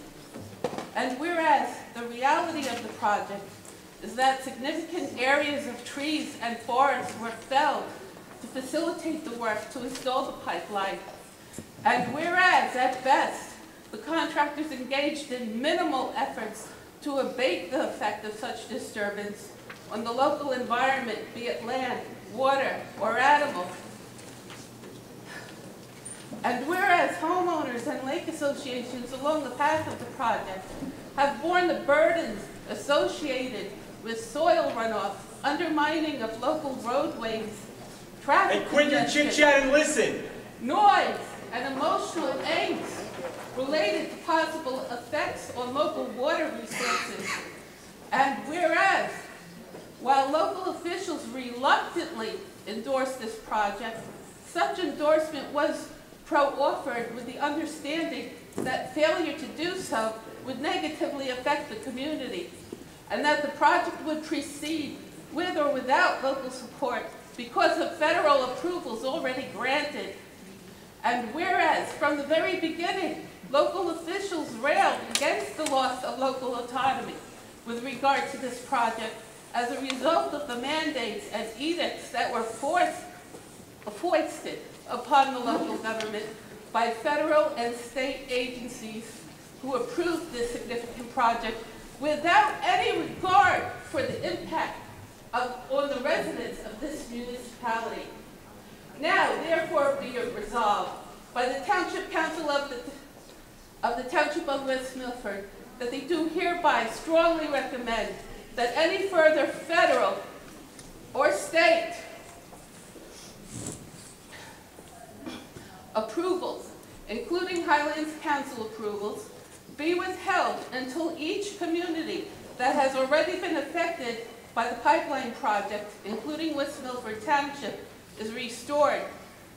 And whereas the reality of the project is that significant areas of trees and forests were felled to facilitate the work to install the pipeline, and whereas at best the contractors engaged in minimal efforts to abate the effect of such disturbance on the local environment, be it land, water, or animals. And whereas homeowners and lake associations along the path of the project have borne the burdens associated with soil runoff, undermining of local roadways, traffic Hey, quit your chit-chat and listen! Noise and emotional angst related to possible effects on local water resources. And whereas, while local officials reluctantly endorsed this project, such endorsement was pro-offered with the understanding that failure to do so would negatively affect the community, and that the project would proceed with or without local support because of federal approvals already granted. And whereas, from the very beginning, local officials railed against the loss of local autonomy with regard to this project as a result of the mandates and edicts that were foisted upon the local government by federal and state agencies who approved this significant project without any regard for the impact on the residents of this municipality. Now, therefore, be it resolved by the Township Council of the Township of West Milford that they do hereby strongly recommend that any further federal or state approvals, including Highlands Council approvals, be withheld until each community that has already been affected by the pipeline project, including West Milford Township, is restored.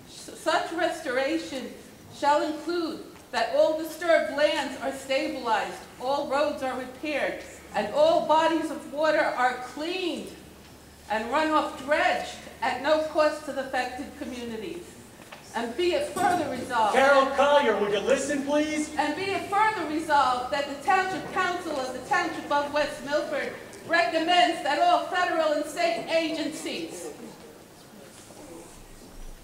Such restoration shall include that all disturbed lands are stabilized, all roads are repaired, and all bodies of water are cleaned and runoff dredged at no cost to the affected communities. And be it further resolved... Carol Collier, would you listen, please? And be it further resolved that the Township Council of the Township of West Milford recommends that all federal and state agencies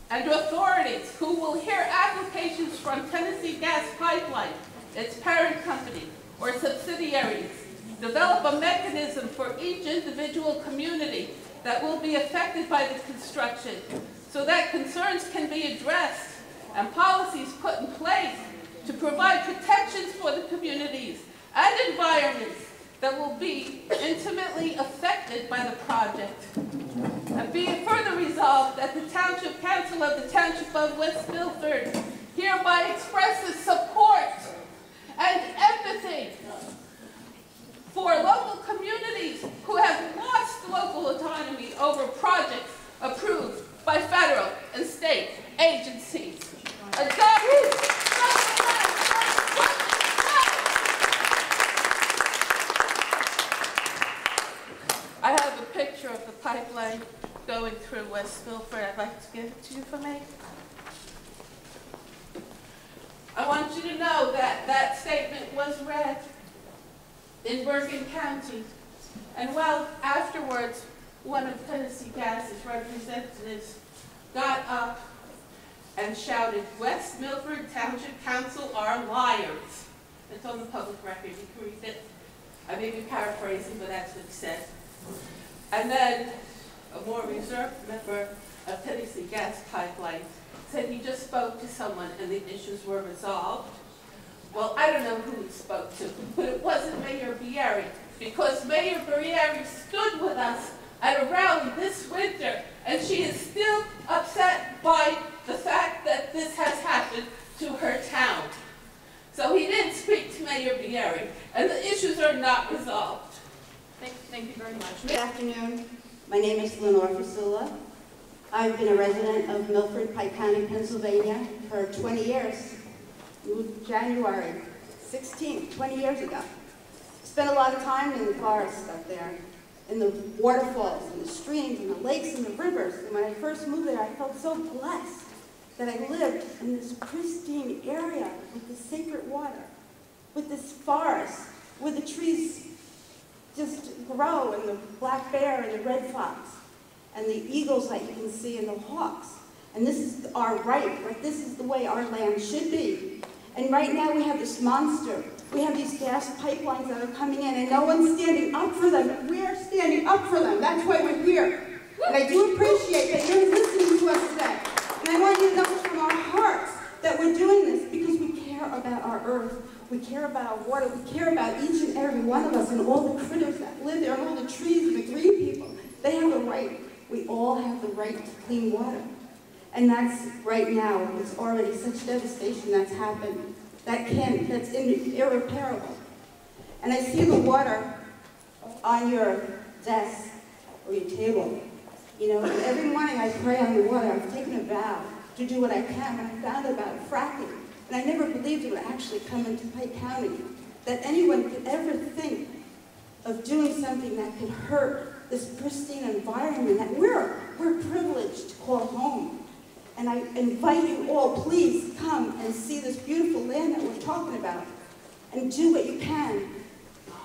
and authorities who will hear applications from Tennessee Gas Pipeline, its parent company, or subsidiaries, develop a mechanism for each individual community that will be affected by the construction so that concerns can be addressed and policies put in place to provide protections for the communities and environments that will be intimately affected by the project. And be it further resolved that the Township Council of the Township of West Milford hereby expresses support and empathy for local communities who have lost local autonomy over projects approved by federal and state agencies. I have a picture of the pipeline going through West Milford. I'd like to give it to you for me. I want you to know that that statement was read in Bergen County. And well, afterwards, one of Tennessee Gas's representatives got up and shouted, "West Milford Township Council are liars." It's on the public record, you can read it. I may be paraphrasing, but that's what he said. And then a more reserved member of Tennessee Gas Pipeline said he just spoke to someone and the issues were resolved. Well, I don't know who he spoke to, but it wasn't Mayor Bieri, because Mayor Bieri stood with us at a rally this winter, and she is still upset by the fact that this has happened to her town. So he didn't speak to Mayor Bieri, and the issues are not resolved. Thank you very much. Good afternoon. My name is Lenore Fasula. I've been a resident of Milford, Pike County, Pennsylvania for 20 years. Moved January 16th, 20 years ago. Spent a lot of time in the forest up there, in the waterfalls, and the streams, and the lakes, and the rivers. And when I first moved there, I felt so blessed that I lived in this pristine area with the sacred water, with this forest, where the trees just grow, and the black bear and the red fox, and the eagles that you can see, and the hawks. And this is our right? This is the way our land should be. And right now we have this monster. We have these gas pipelines that are coming in, and no one's standing up for them. We're standing up for them. That's why we're here. And I do appreciate that you're listening to us today. And I want you to know from our hearts that we're doing this because we care about our earth. We care about our water. We care about each and every one of us and all the critters that live there and all the trees and the green people. They have a right. We all have the right to clean water. And that's right now. It's already such devastation that's happened. That's irreparable. And I see the water on your desk or your table. You know, and every morning I pray on the water. I've taken a vow to do what I can. When I found out about fracking, and I never believed it would actually come into Pike County, that anyone could ever think of doing something that could hurt this pristine environment that we're privileged to call home. And I invite you all, please come and see this beautiful land that we're talking about and do what you can.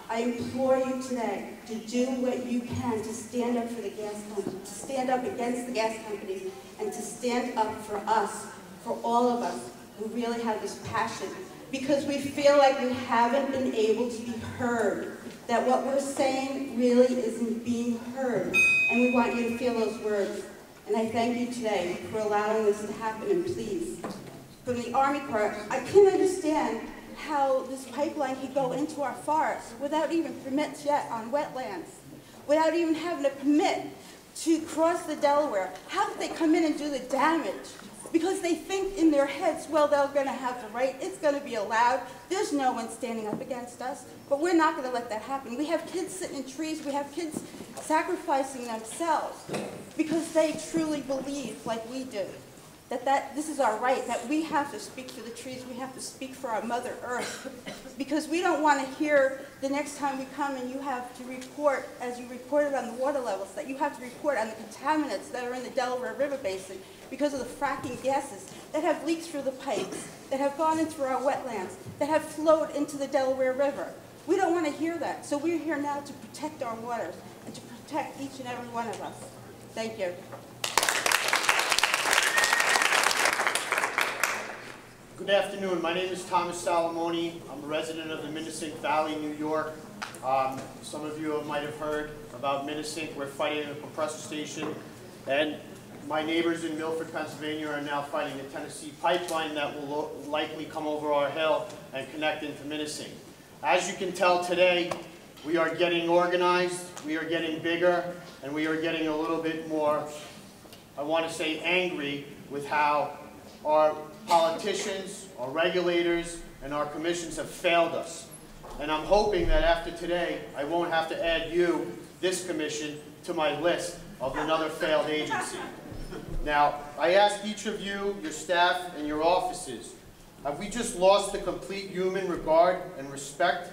I implore you today to do what you can to stand up for the gas companies, to stand up against the gas companies, and to stand up for us, for all of us who really have this passion, because we feel like we haven't been able to be heard, that what we're saying really isn't being heard, and we want you to feel those words And I thank you today for allowing this to happen, and please, from the Army Corps, I can't understand how this pipeline could go into our forests without even permits yet on wetlands, without even having a permit to cross the Delaware. How could they come in and do the damage? Because they think in their heads, well, they're going to have the right, it's going to be allowed, there's no one standing up against us, but we're not going to let that happen. We have kids sitting in trees, we have kids sacrificing themselves because they truly believe, like we do, that this is our right, that we have to speak for the trees, we have to speak for our Mother Earth, because we don't want to hear the next time we come and you have to report, as you reported on the water levels, that you have to report on the contaminants that are in the Delaware River Basin because of the fracking gases that have leaked through the pipes, that have gone into our wetlands, that have flowed into the Delaware River. We don't want to hear that, so we're here now to protect our waters and to protect each and every one of us. Thank you. Good afternoon. My name is Thomas Salamoni. I'm a resident of the Minnesink Valley, New York. Some of you might have heard about Minnesink. We're fighting a compressor station, and my neighbors in Milford, Pennsylvania are now fighting a Tennessee pipeline that will likely come over our hill and connect into Minnesink. As you can tell today, we are getting organized, we are getting bigger, and we are getting a little bit more, I want to say, angry with how our politicians, our regulators, and our commissions have failed us. And I'm hoping that after today, I won't have to add you, this commission, to my list of another failed agency. Now, I ask each of you, your staff, and your offices, have we just lost the complete human regard and respect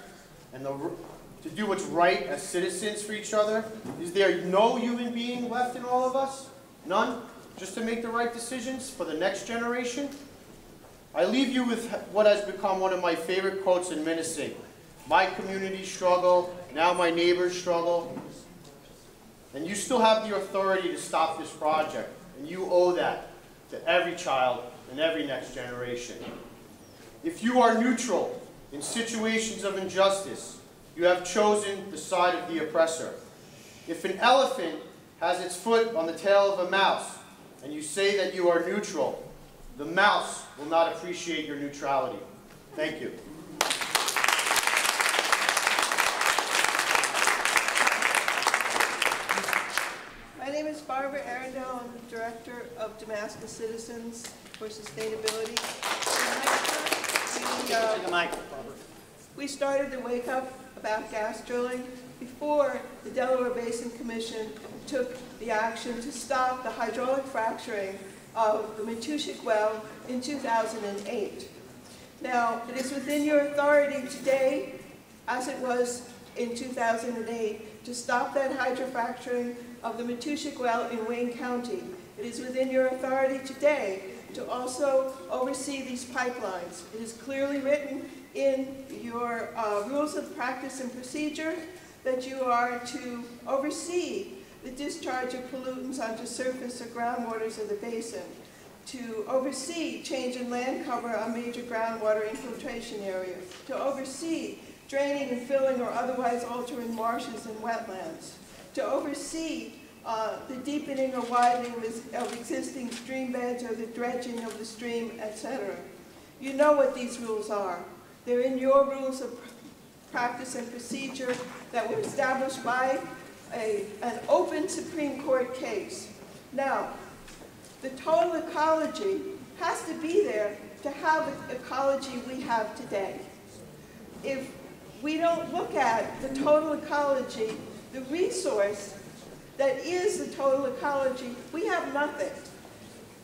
and to do what's right as citizens for each other? Is there no human being left in all of us? None? Just to make the right decisions for the next generation? I leave you with what has become one of my favorite quotes in Minnesink. My community struggle, now my neighbors struggle. And you still have the authority to stop this project. And you owe that to every child and every next generation. If you are neutral in situations of injustice, you have chosen the side of the oppressor. If an elephant has its foot on the tail of a mouse, and you say that you are neutral, the mouse will not appreciate your neutrality. Thank you. My name is Barbara Arundel. I'm the Director of Damascus Citizens for Sustainability. We started to wake up about gas drilling before the Delaware Basin Commission took the action to stop the hydraulic fracturing of the Matushik well in 2008. Now, it is within your authority today, as it was in 2008, to stop that hydrofracturing of the Matushik well in Wayne County. It is within your authority today to also oversee these pipelines. It is clearly written in your rules of practice and procedure that you are to oversee the discharge of pollutants onto surface or groundwaters of the basin, to oversee change in land cover on major groundwater infiltration areas, to oversee draining and filling or otherwise altering marshes and wetlands, to oversee the deepening or widening of existing stream beds or the dredging of the stream, etc. You know what these rules are. They're in your rules of practice and procedure that were established by an open Supreme Court case. Now, the total ecology has to be there to have the ecology we have today. If we don't look at the total ecology, the resource that is the total ecology, we have nothing.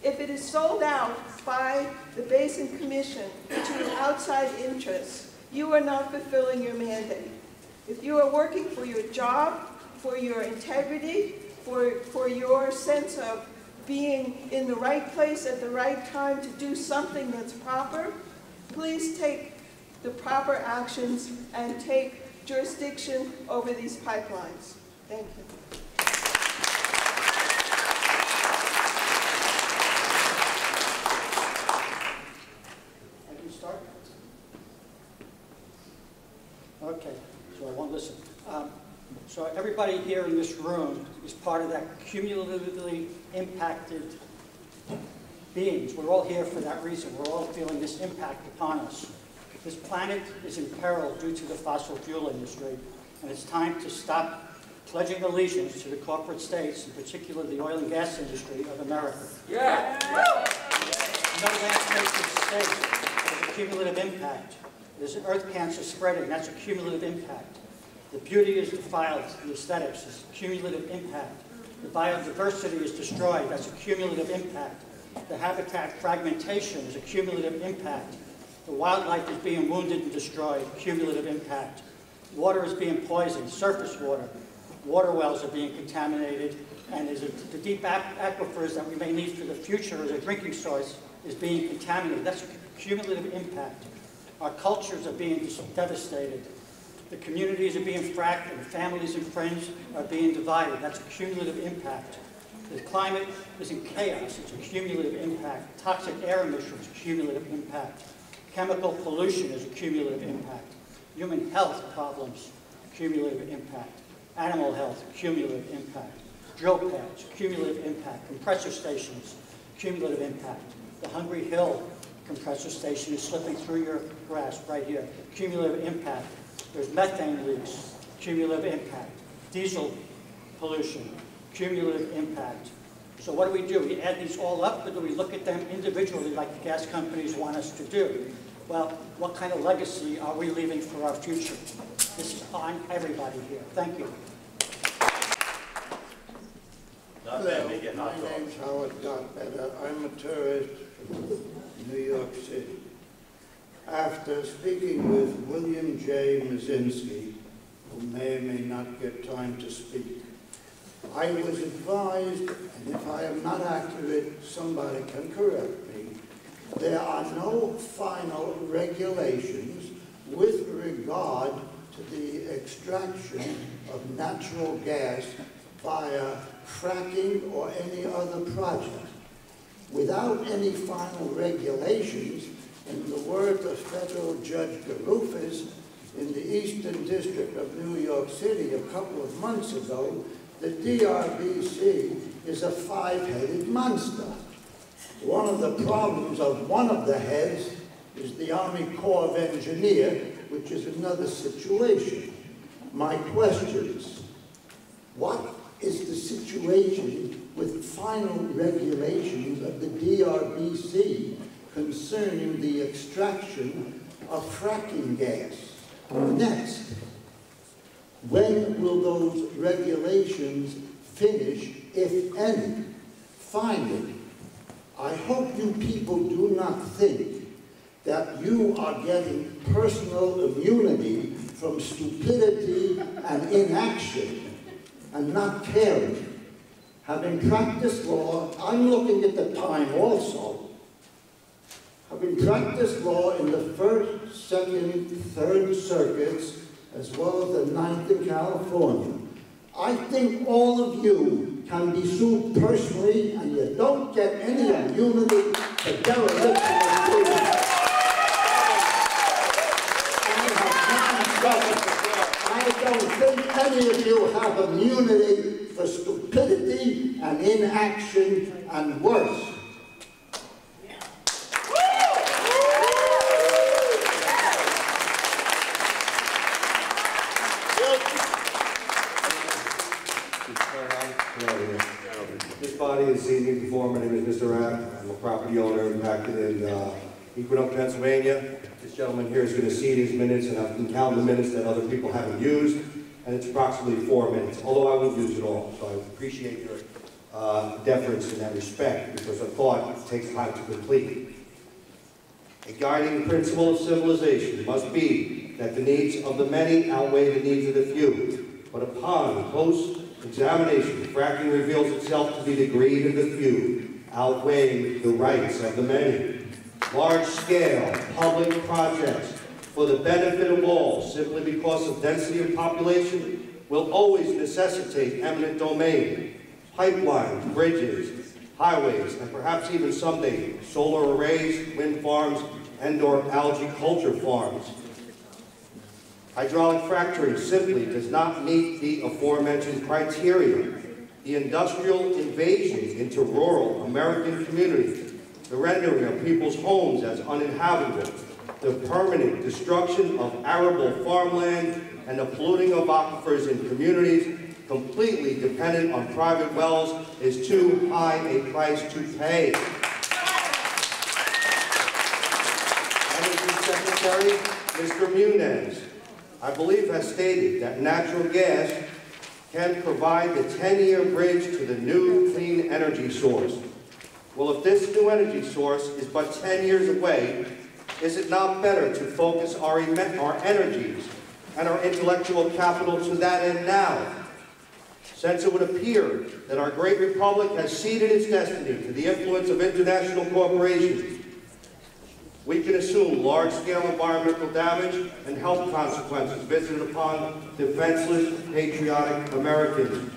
If it is sold out by the Basin Commission to outside interests, you are not fulfilling your mandate. If you are working for your job, for your integrity, for your sense of being in the right place at the right time to do something that's proper, please take the proper actions and take jurisdiction over these pipelines. Thank you. I can start? Okay, so I won't listen. So everybody everybody here in this room is part of that cumulatively impacted beings. We're all here for that reason. We're all feeling this impact upon us. This planet is in peril due to the fossil fuel industry, and it's time to stop pledging allegiance to the corporate states, in particular the oil and gas industry of America. Yeah. No landscape state has a cumulative impact. There's earth cancer spreading, that's a cumulative impact. The beauty is defiled, the aesthetics is a cumulative impact. The biodiversity is destroyed, that's a cumulative impact. The habitat fragmentation is a cumulative impact. The wildlife is being wounded and destroyed, cumulative impact. Water is being poisoned, surface water. Water wells are being contaminated, and the deep aquifers that we may need for the future as a drinking source is being contaminated. That's a cumulative impact. Our cultures are being devastated. The communities are being fracked, and families and friends are being divided. That's a cumulative impact. The climate is in chaos. It's a cumulative impact. Toxic air emissions, cumulative impact. Chemical pollution is a cumulative impact. Human health problems, cumulative impact. Animal health, cumulative impact. Drill pads, cumulative impact. Compressor stations, cumulative impact. The Hungry Hill compressor station is slipping through your grasp right here, cumulative impact. There's methane leaks, cumulative impact. Diesel pollution, cumulative impact. So what do? We add these all up, or do we look at them individually like the gas companies want us to do? Well, what kind of legacy are we leaving for our future? This is on everybody here. Thank you. Hello, my name's Howard Godbetter. I'm a tourist from New York City. After speaking with William J. Mazinski, who may or may not get time to speak, I was advised, and if I am not accurate, somebody can correct me, there are no final regulations with regard to the extraction of natural gas via fracking or any other project. Without any final regulations, in the words of Federal Judge Garufas in the Eastern District of New York City a couple of months ago, the DRBC is a five-headed monster. One of the problems of one of the heads is the Army Corps of Engineers, which is another situation. My questions: what is the situation with final regulations of the DRBC concerning the extraction of fracking gas? Next, when will those regulations finish, if any? Finally, I hope you people do not think that you are getting personal immunity from stupidity and inaction and not caring. Having practiced law, I'm looking at the time also. Having practiced law in the 1st, 2nd, 3rd circuits, as well as the 9th in California, I think all of you can be sued personally, and you don't get any immunity for dereliction of duty. I don't think any of you have immunity for stupidity and inaction and worse. This body has seen me before. My name is Mr. Rapp. I'm a property owner impacted in Equinox, Pennsylvania. This gentleman here is going to see these minutes, and I've been counting the minutes that other people haven't used, and it's approximately 4 minutes, although I won't use it all. So I appreciate your deference in that respect, because a thought takes time to complete. A guiding principle of civilization must be that the needs of the many outweigh the needs of the few. But upon close examination, fracking reveals itself to be the greed of the few, outweighing the rights of the many. Large-scale public projects for the benefit of all, simply because of density of population, will always necessitate eminent domain. Pipelines, bridges, highways, and perhaps even someday solar arrays, wind farms, and/or algae culture farms. Hydraulic fracturing simply does not meet the aforementioned criteria. The industrial invasion into rural American communities, the rendering of people's homes as uninhabitable, the permanent destruction of arable farmland, and the polluting of aquifers in communities completely dependent on private wells is too high a price to pay. Energy Secretary Mr. Muniz, I believe, has stated that natural gas can provide the 10-year bridge to the new clean energy source. Well, if this new energy source is but 10 years away, is it not better to focus our energies and our intellectual capital to that end now? Since it would appear that our great republic has ceded its destiny to the influence of international corporations, we can assume large-scale environmental damage and health consequences visited upon defenseless, patriotic Americans.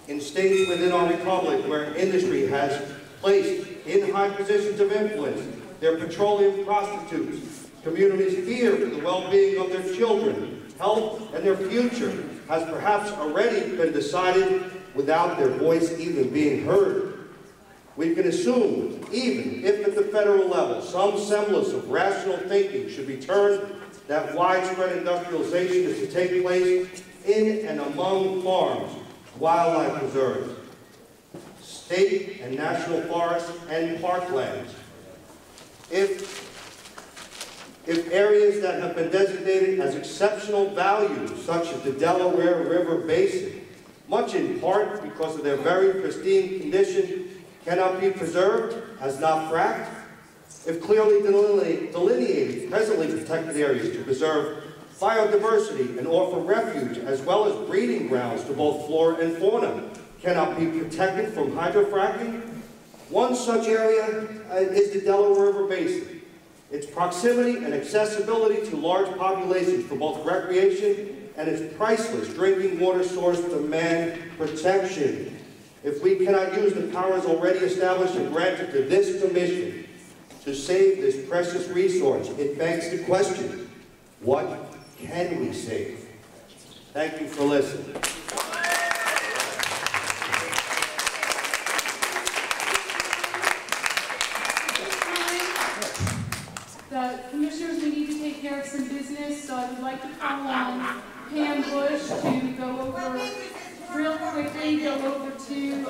In states within our republic where industry has placed in high positions of influence their petroleum prostitutes, communities fear for the well-being of their children, health, and their future has perhaps already been decided without their voice even being heard. We can assume, even if at the federal level some semblance of rational thinking should be turned, that widespread industrialization is to take place in and among farms, wildlife preserves, state and national forests, and parklands. If areas that have been designated as exceptional value, such as the Delaware River Basin, much in part because of their very pristine condition, cannot be preserved as not fracked, if clearly delineated presently protected areas to preserve biodiversity and offer refuge as well as breeding grounds to both flora and fauna, cannot be protected from hydrofracking. One such area is the Delaware River Basin. Its proximity and accessibility to large populations for both recreation and its priceless drinking water source demand protection. If we cannot use the powers already established and granted to this commission to save this precious resource, it begs the question, what can we save? Thank you for listening. The commissioners, we need to take care of some business, so I would like to call on Pam Bush to go over, real quickly, go over to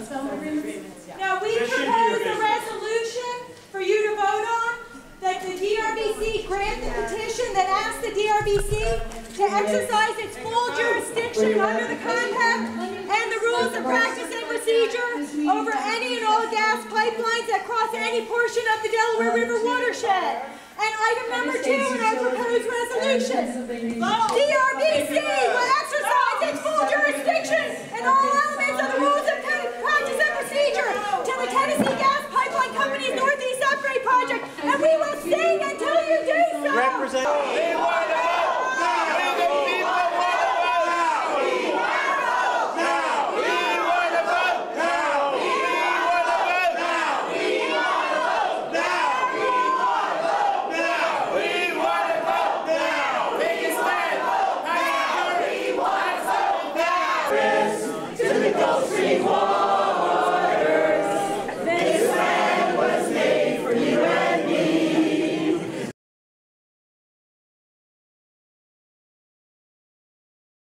settlement agreements. Now, we propose a resolution for you to vote on that the DRBC grant the petition that asks the DRBC to exercise its full jurisdiction under the compact and the rules of practice and procedure over any and all gas pipelines that cross any portion of the Delaware River watershed. And item number 2 in our proposed resolution, DRBC will exercise its full jurisdiction in all